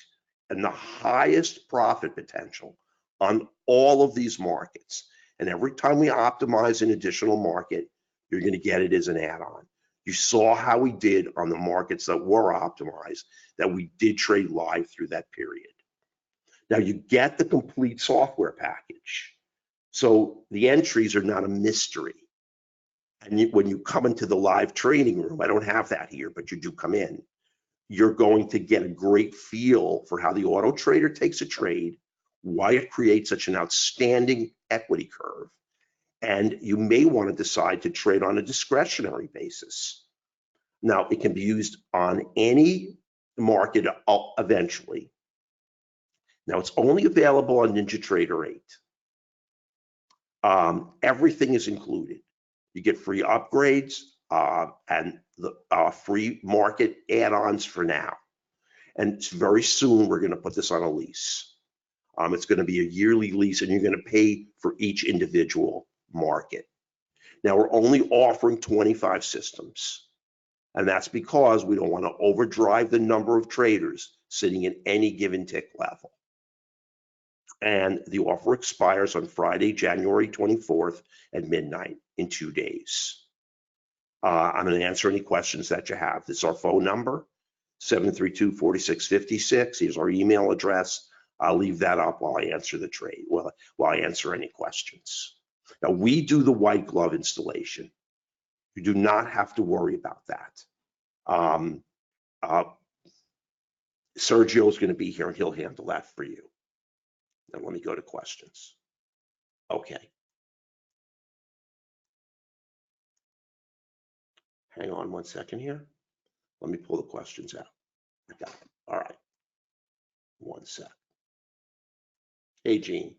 and the highest profit potential on all of these markets. And every time we optimize an additional market, you're going to get it as an add-on. You saw how we did on the markets that were optimized, that we did trade live through that period. Now you get the complete software package. So the entries are not a mystery. And when you come into the live trading room, I don't have that here, but you do come in, you're going to get a great feel for how the auto trader takes a trade, why it creates such an outstanding equity curve. And you may want to decide to trade on a discretionary basis. Now, it can be used on any market eventually. Now, it's only available on NinjaTrader 8. Everything is included. You get free upgrades and the free market add-ons for now. And very soon, we're going to put this on a lease. It's going to be a yearly lease, and you're going to pay for each individual market. Now, we're only offering 25 systems, and that's because we don't want to overdrive the number of traders sitting in any given tick level. And the offer expires on Friday, January 24th at midnight in 2 days. I'm going to answer any questions that you have. This is our phone number, 732-4656. Here's our email address. I'll leave that up while I answer the trade, while I answer any questions. Now, we do the white glove installation. You do not have to worry about that. Sergio is going to be here and he'll handle that for you. Now, let me go to questions. Okay. Hang on 1 second here. Let me pull the questions out. I got it. All right. 1 sec. Hey, Gene.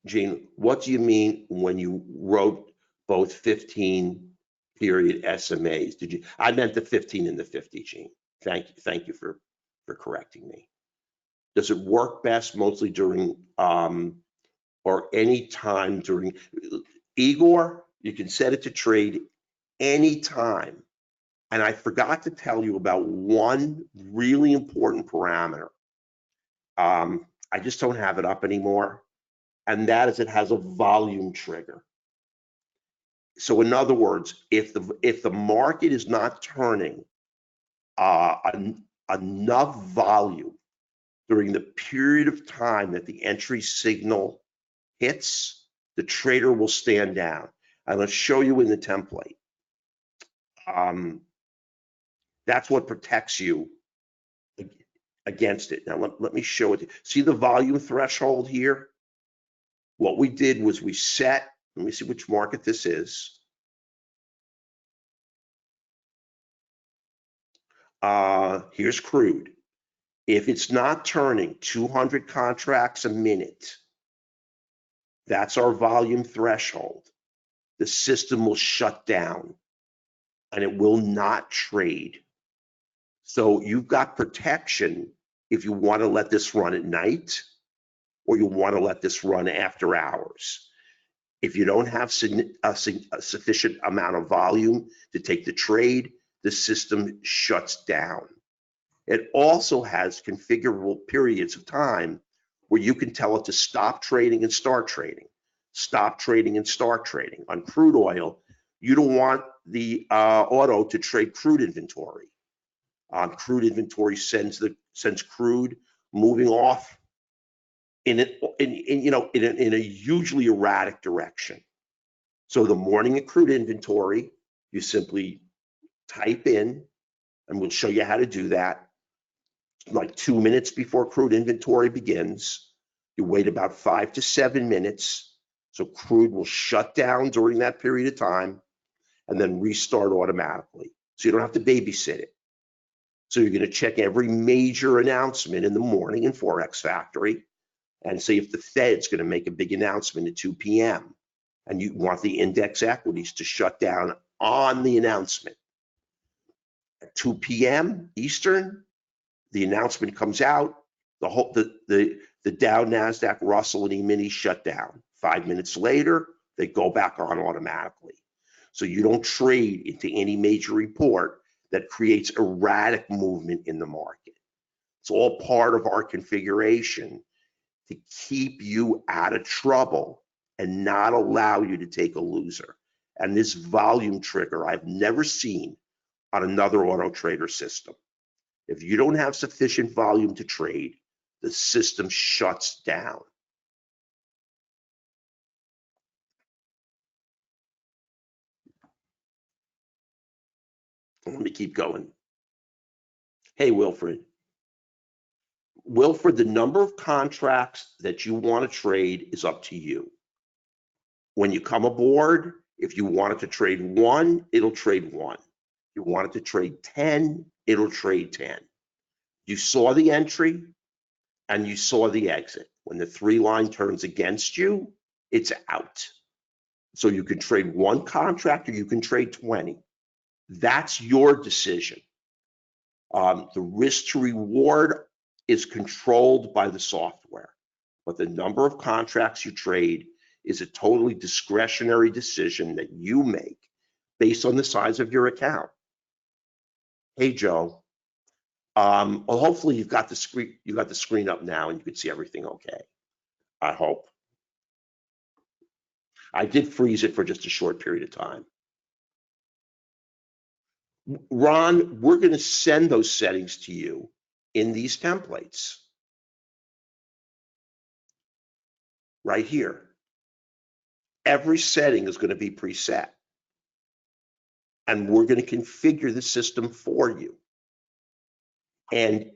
Gene, what do you mean when you wrote both 15 period SMAs? Did you? I meant the 15 and the 50, Gene. Thank you for correcting me. Does it work best mostly during or any time during? Igor, you can set it to trade anytime. And I forgot to tell you about one really important parameter. I just don't have it up anymore. And that is it has a volume trigger. So in other words, if the market is not turning enough volume during the period of time that the entry signal hits, the trader will stand down. And let's show you in the template. That's what protects you against it. Now let me show it. See the volume threshold here? What we did was we set, let me see which market this is. Here's crude. If it's not turning 200 contracts a minute, that's our volume threshold. The system will shut down and it will not trade. So you've got protection if you want to let this run at night or you want to let this run after hours. If you don't have a sufficient amount of volume to take the trade, the system shuts down. It also has configurable periods of time where you can tell it to stop trading and start trading, stop trading and start trading. On crude oil, you don't want the auto to trade crude inventory. Crude inventory sends crude moving off in a hugely erratic direction. So the morning of crude inventory, you simply type in, and we'll show you how to do that. Like 2 minutes before crude inventory begins, you wait about 5 to 7 minutes. So crude will shut down during that period of time and then restart automatically. So you don't have to babysit it. So you're going to check every major announcement in the morning in Forex Factory and see if the Fed's going to make a big announcement at 2 p.m. and you want the index equities to shut down on the announcement. At 2 p.m. Eastern, the announcement comes out, the Dow, NASDAQ, Russell, and E-mini shut down. 5 minutes later, they go back on automatically. So you don't trade into any major report that creates erratic movement in the market. It's all part of our configuration to keep you out of trouble and not allow you to take a loser. And this volume trigger I've never seen on another auto trader system. If you don't have sufficient volume to trade, the system shuts down. Let me keep going. Hey, Wilfred. Wilfred, the number of contracts that you want to trade is up to you. When you come aboard, if you wanted to trade one, it'll trade one. If you wanted to trade 10, it'll trade 10. You saw the entry and you saw the exit. When the 3 line turns against you, it's out. So you can trade one contract or you can trade 20. That's your decision. The risk to reward is controlled by the software, but the number of contracts you trade is a totally discretionary decision that you make based on the size of your account. Hey, Joe. Well, hopefully you've got the screen up now and you can see everything okay. I hope. I did freeze it for just a short period of time. Ron, we're going to send those settings to you in these templates right here. Every setting is going to be preset, and we're going to configure the system for you. And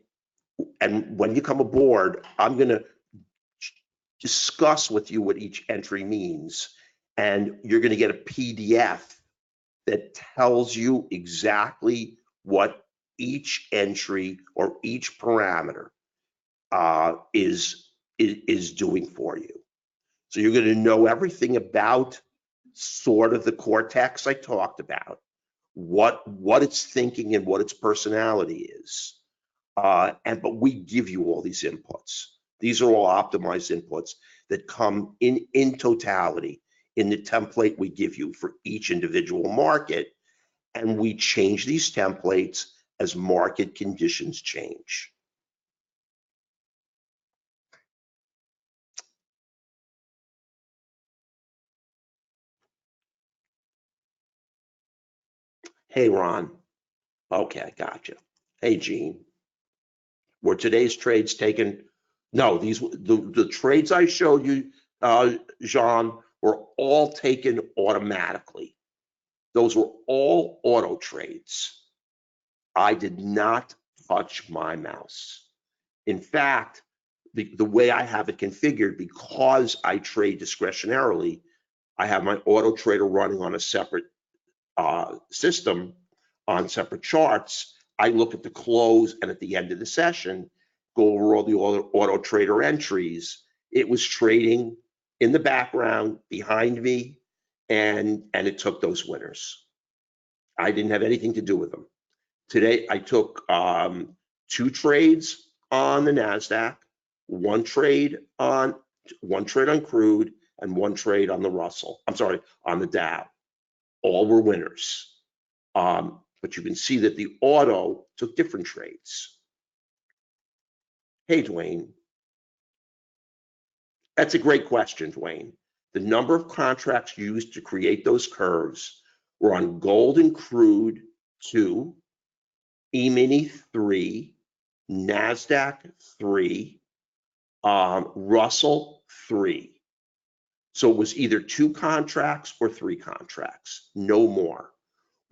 when you come aboard, I'm going to discuss with you what each entry means, and you're going to get a PDF that tells you exactly what each entry or each parameter is doing for you. So you're going to know everything about sort of the Cortex I talked about, what it's thinking and what its personality is. But we give you all these inputs. These are all optimized inputs that come in totality in the template we give you for each individual market. And we change these templates as market conditions change. Hey, Ron. Okay, I got you. Hey, Gene. Were today's trades taken? No, the trades I showed you, Jean, were all taken automatically. Those were all auto trades. I did not touch my mouse. In fact, the way I have it configured, because I trade discretionarily, I have my auto trader running on a separate system on separate charts. I look at the close and at the end of the session, go over all the auto trader entries. It was trading in the background behind me, and it took those winners. I didn't have anything to do with them. Today, I took 2 trades on the NASDAQ, one trade on crude, and 1 trade on the Russell. I'm sorry, on the Dow. All were winners. But you can see that the auto took different trades. Hey, Dwayne. That's a great question, Dwayne. The number of contracts used to create those curves were on gold and crude 2, E-mini 3, NASDAQ 3, Russell 3. So it was either 2 contracts or 3 contracts, no more.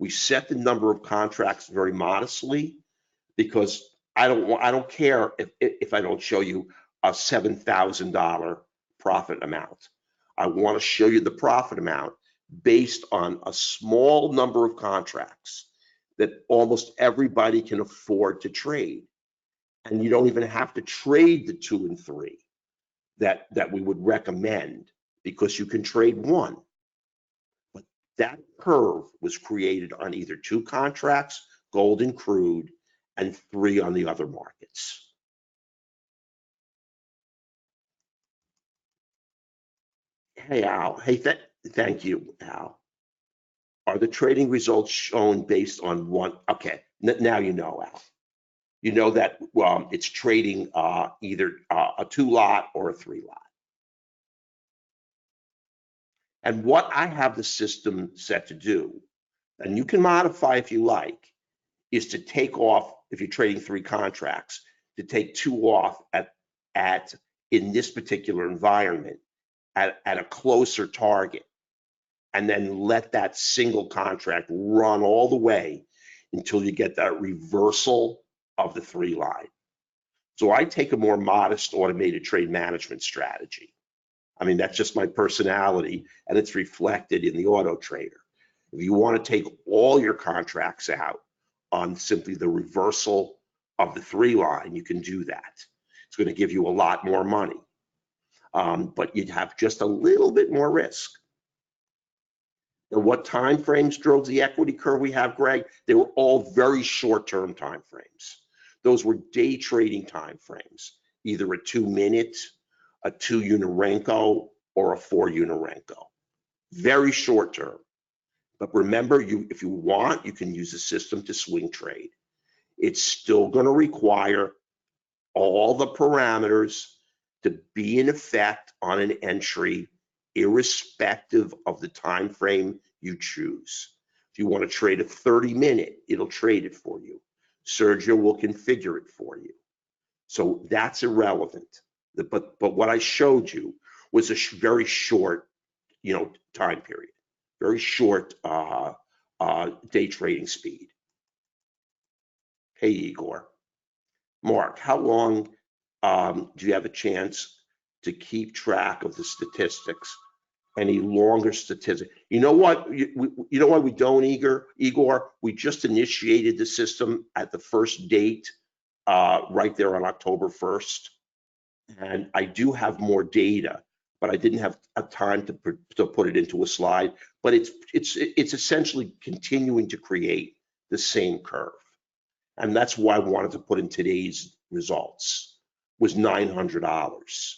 We set the number of contracts very modestly because I don't care if I don't show you a $7,000 profit amount. I want to show you the profit amount based on a small number of contracts that almost everybody can afford to trade. And you don't even have to trade the 2 and 3 that we would recommend, because you can trade 1. But that curve was created on either 2 contracts, gold and crude, and 3 on the other markets. Hey, Al. Hey, thank you, Al. Are the trading results shown based on one? Okay, now you know, Al. You know that it's trading either a 2 lot or a 3 lot. And what I have the system set to do, and you can modify if you like, is to take off, if you're trading 3 contracts, to take 2 off at in this particular environment at a closer target, and then let that single contract run all the way until you get that reversal of the 3 line. So I take a more modest automated trade management strategy. I mean, that's just my personality, and it's reflected in the auto trader. If you want to take all your contracts out on simply the reversal of the 3 line, you can do that. It's going to give you a lot more money, but you'd have just a little bit more risk. And what time frames drove the equity curve we have, Greg? They were all very short-term time frames. Those were day trading time frames, either a 2-minute, a 2-unit Renko, or a 4-unit Renko. Very short term. But remember, if you want, you can use the system to swing trade. It's still going to require all the parameters to be in effect on an entry, irrespective of the time frame you choose. If you want to trade a 30-minute, it'll trade it for you. Sergio will configure it for you. So that's irrelevant. But what I showed you was a very short, time period, very short day trading speed. Hey, Igor. Mark, how long do you have a chance to keep track of the statistics? Any longer statistics? You know what? You know why we don't, Igor? We just initiated the system at the first date, right there on October 1st. And I do have more data, but I didn't have a time to put it into a slide. But it's essentially continuing to create the same curve. And that's why I wanted to put in today's results, was $900.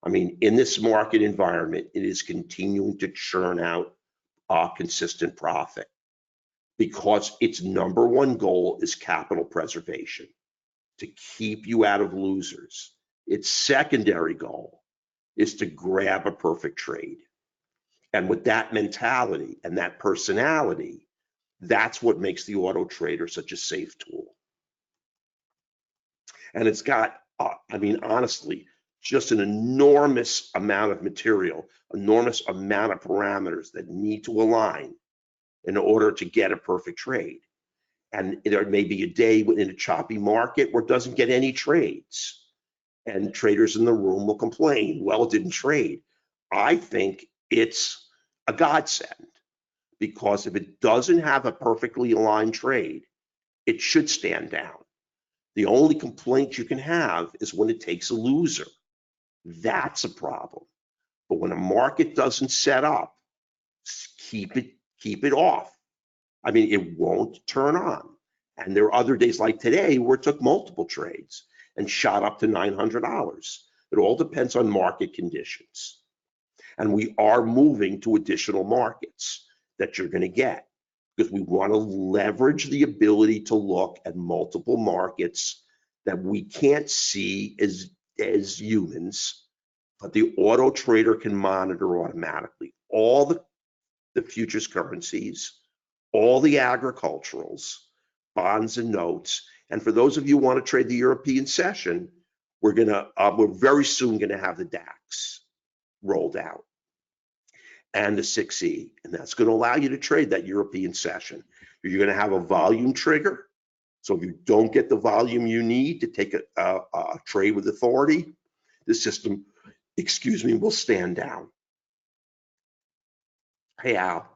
I mean, in this market environment, it is continuing to churn out consistent profit because its number one goal is capital preservation, to keep you out of losers. Its secondary goal is to grab a perfect trade. And with that mentality and that personality, that's what makes the auto trader such a safe tool. And it's got, I mean, honestly, just an enormous amount of material, enormous amount of parameters that need to align in order to get a perfect trade. And there may be a day in a choppy market where it doesn't get any trades. And traders in the room will complain, well, it didn't trade. I think it's a godsend, because if it doesn't have a perfectly aligned trade, it should stand down. The only complaint you can have is when it takes a loser. That's a problem. But when a market doesn't set up, keep it off. I mean, it won't turn on. And there are other days like today where it took multiple trades and shot up to $900. It all depends on market conditions. And we are moving to additional markets that you're going to get, because we want to leverage the ability to look at multiple markets that we can't see as humans, but the auto trader can monitor automatically. All the futures currencies, all the agriculturals, bonds and notes. And for those of you who want to trade the European session, we're very soon going to have the DAX rolled out and the 6E, and that's going to allow you to trade that European session. You're going to have a volume trigger. So if you don't get the volume you need to take a trade with authority, the system, will stand down. Hey, Al.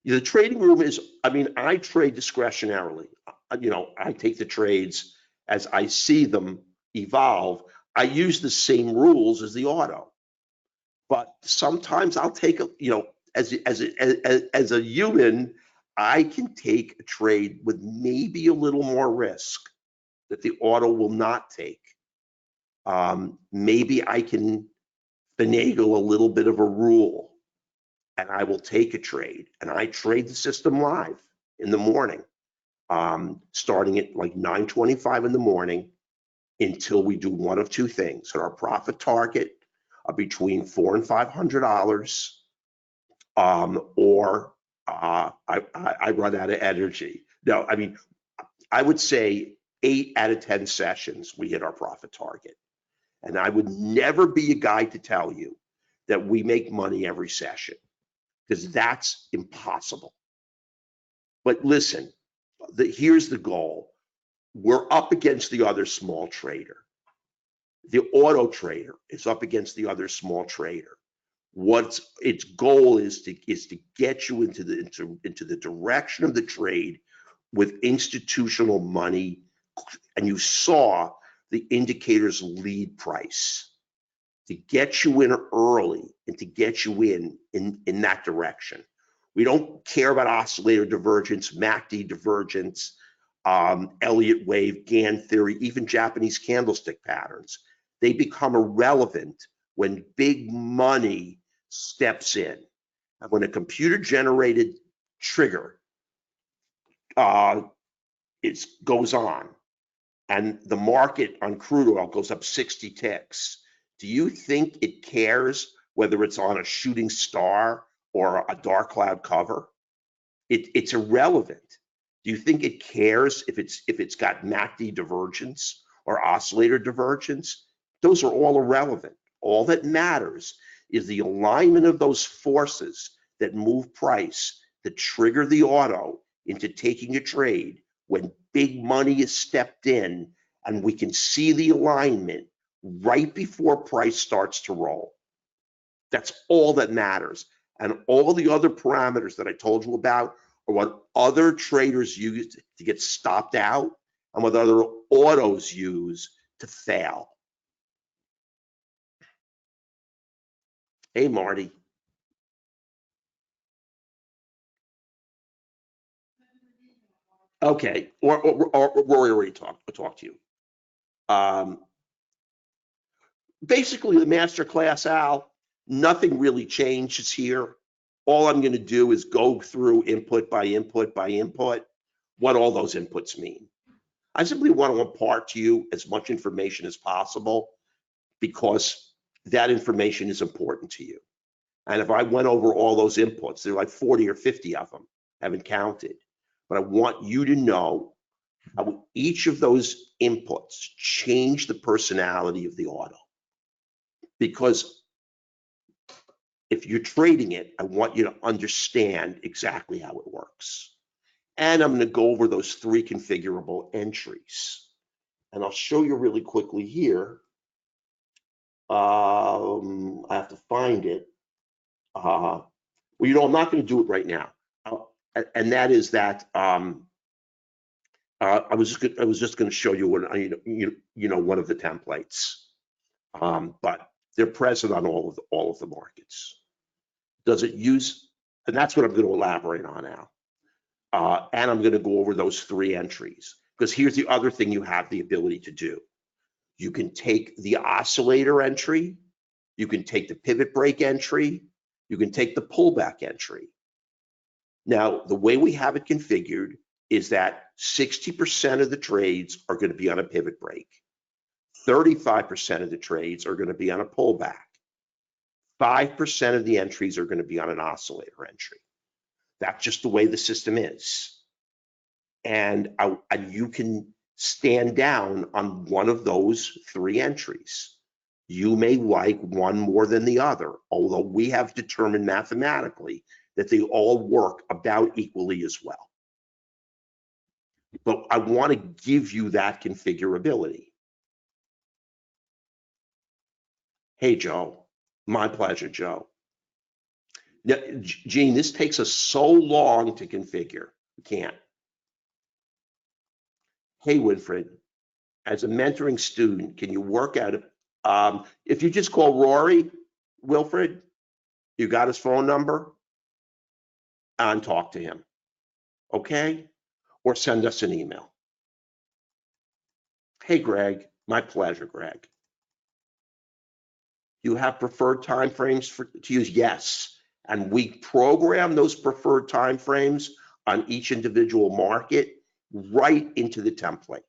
The trading room is, I mean, I trade discretionarily. I take the trades as I see them evolve. I use the same rules as the auto, but sometimes I'll take as a human, I can take a trade with maybe a little more risk that the auto will not take. Maybe I can finagle a little bit of a rule, and I will take a trade, and I trade the system live in the morning, starting at like 9:25 in the morning until we do one of two things. Hit our profit target, between $400 and $500, or I run out of energy. No, I mean, I would say 8 out of 10 sessions we hit our profit target. And I would never be a guy to tell you that we make money every session, because that's impossible. But listen, here's the goal. We're up against the other small trader. The auto trader is up against the other small trader. What its goal is to get you into the direction of the trade with institutional money, and you saw the indicators lead price to get you in early and to get you in that direction. We don't care about oscillator divergence, MACD divergence, Elliott wave, Gann theory, even Japanese candlestick patterns. They become irrelevant when big money steps in. And when a computer-generated trigger goes on, and the market on crude oil goes up 60 ticks, do you think it cares whether it's on a shooting star or a dark cloud cover? It's irrelevant. Do you think it cares if it's got MACD divergence or oscillator divergence? Those are all irrelevant. All that matters is the alignment of those forces that move price, that trigger the auto into taking a trade when big money is stepped in, and we can see the alignment right before price starts to roll. That's all that matters. And all the other parameters that I told you about are what other traders use to get stopped out and what other autos use to fail. Hey, Marty. Okay, or Rory already talked to you. Basically, the master class, Al, nothing really changes here. All I'm going to do is go through input by input by input, what all those inputs mean. I simply want to impart to you as much information as possible because that information is important to you. And if I went over all those inputs, there are like 40 or 50 of them, I haven't counted. But I want you to know how each of those inputs change the personality of the auto. Because if you're trading it, I want you to understand exactly how it works. And I'm going to go over those 3 configurable entries. And I'll show you really quickly here. I have to find it. Well, you know, I'm not going to do it right now. And that is that I was just going to show you one, one of the templates. But they're present on all of the markets. Does it use, and that's what I'm going to elaborate on now. And I'm going to go over those 3 entries, because here's the other thing you have the ability to do. You can take the oscillator entry, you can take the pivot break entry, you can take the pullback entry. Now, the way we have it configured is that 60% of the trades are going to be on a pivot break. 35% of the trades are going to be on a pullback. 5% of the entries are going to be on an oscillator entry. That's just the way the system is. And you can stand down on one of those 3 entries. You may like one more than the other, although we have determined mathematically that they all work about equally as well. But I want to give you that configurability. Hey, Joe. My pleasure, Joe. Now, Gene, this takes us so long to configure. We can't. Hey, Winfred, as a mentoring student, can you work out, if you just call Rory, Wilfred, you got his phone number, and talk to him, okay? Or send us an email. Hey, Greg, my pleasure, Greg. You have preferred timeframes to use? Yes, and we program those preferred timeframes on each individual market right into the template.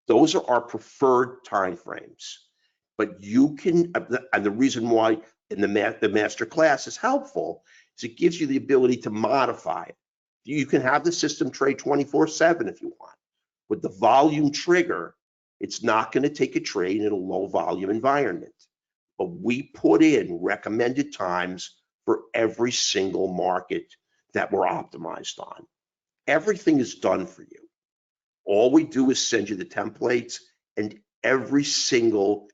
Those are our preferred timeframes. But you can, and the reason why in the master class is helpful is it gives you the ability to modify it. You can have the system trade 24/7 if you want. With the volume trigger, it's not going to take a trade in a low volume environment. But we put in recommended times for every single market that we're optimized on. Everything is done for you. All we do is send you the templates, and every single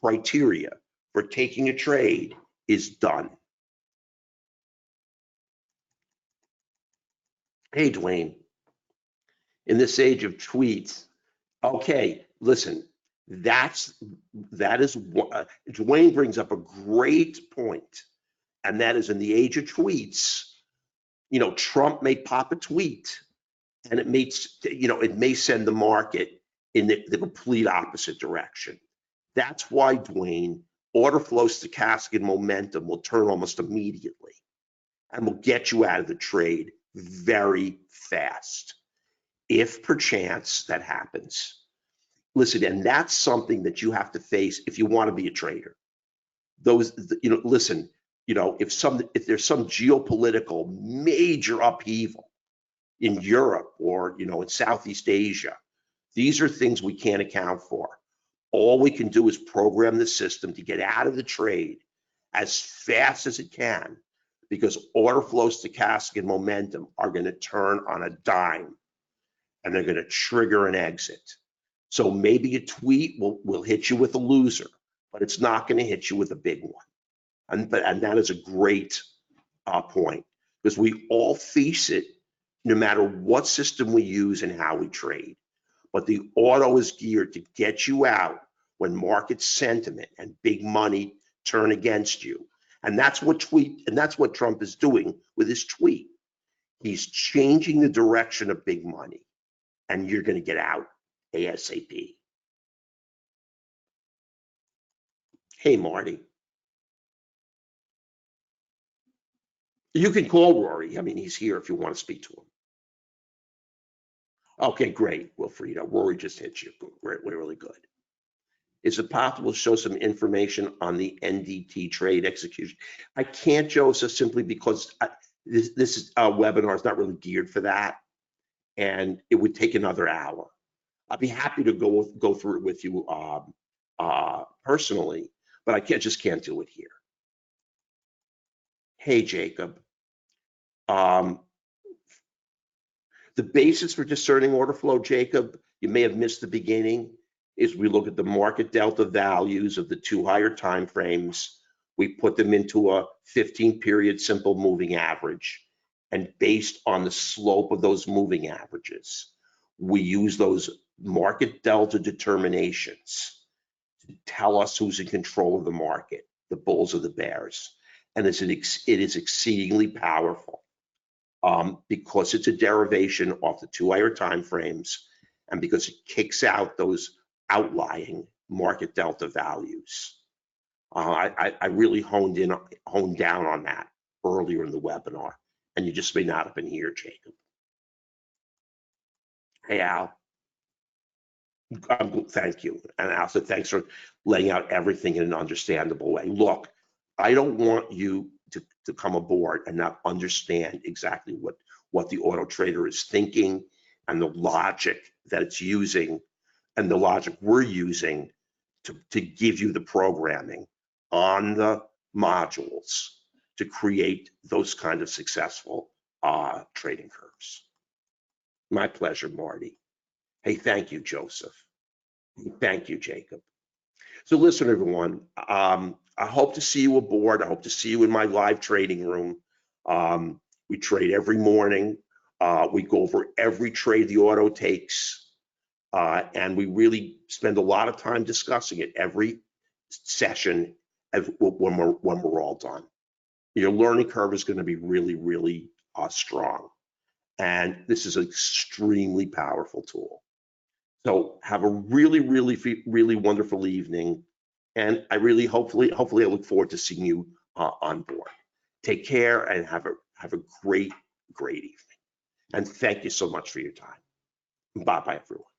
criteria for taking a trade is done. Hey, Dwayne, in this age of tweets, okay, listen, that is Dwayne brings up a great point, and that is in the age of tweets, Trump may pop a tweet and it may send the market in the complete opposite direction. That's why, Dwayne, order flow, stochastic, and momentum will turn almost immediately and will get you out of the trade very fast. If perchance that happens, listen, and that's something that you have to face if you want to be a trader. Listen, if there's some geopolitical major upheaval in Europe or, in Southeast Asia, these are things we can't account for. All we can do is program the system to get out of the trade as fast as it can, because order flow, stochastic, and momentum are going to turn on a dime, and they're going to trigger an exit. So maybe a tweet will hit you with a loser, but it's not going to hit you with a big one. And that is a great point, because we all face it no matter what system we use and how we trade. But the auto is geared to get you out when market sentiment and big money turn against you. And that's what Trump is doing with his tweet. He's changing the direction of big money, and you're going to get out ASAP. Hey, Marty. You can call Rory. I mean, he's here if you want to speak to him. Okay, great, Wilfredo. Rory just hit you. Great, really good. Is it possible to show some information on the NDT trade execution? I can't, Joseph, simply because this webinar is not really geared for that, and it would take another hour. I'd be happy to go through it with you personally, but I just can't do it here. Hey, Jacob. The basis for discerning order flow, Jacob, you may have missed the beginning, is we look at the market delta values of the two higher time frames. We put them into a 15-period simple moving average. And based on the slope of those moving averages, we use those market delta determinations to tell us who's in control of the market, the bulls or the bears. And it is exceedingly powerful because it's a derivation off the two higher time frames, and because it kicks out those outlying market delta values. I really honed down on that earlier in the webinar, and you just may not have been here, Jacob. Hey, Al. Thank you. And Al said, thanks for laying out everything in an understandable way. Look, I don't want you to come aboard and not understand exactly what the auto trader is thinking and the logic that it's using and the logic we're using to give you the programming on the modules to create those kind of successful trading curves. My pleasure, Marty. Hey, thank you, Joseph. Thank you, Jacob. So listen, everyone, I hope to see you aboard. I hope to see you in my live trading room. We trade every morning. We go over every trade the auto takes. And we really spend a lot of time discussing it every session when we're all done. Your learning curve is going to be really, really strong. And this is an extremely powerful tool. So have a really, really, really wonderful evening. And I really, hopefully I look forward to seeing you on board. Take care and have a great, great evening. And thank you so much for your time. Bye-bye, everyone.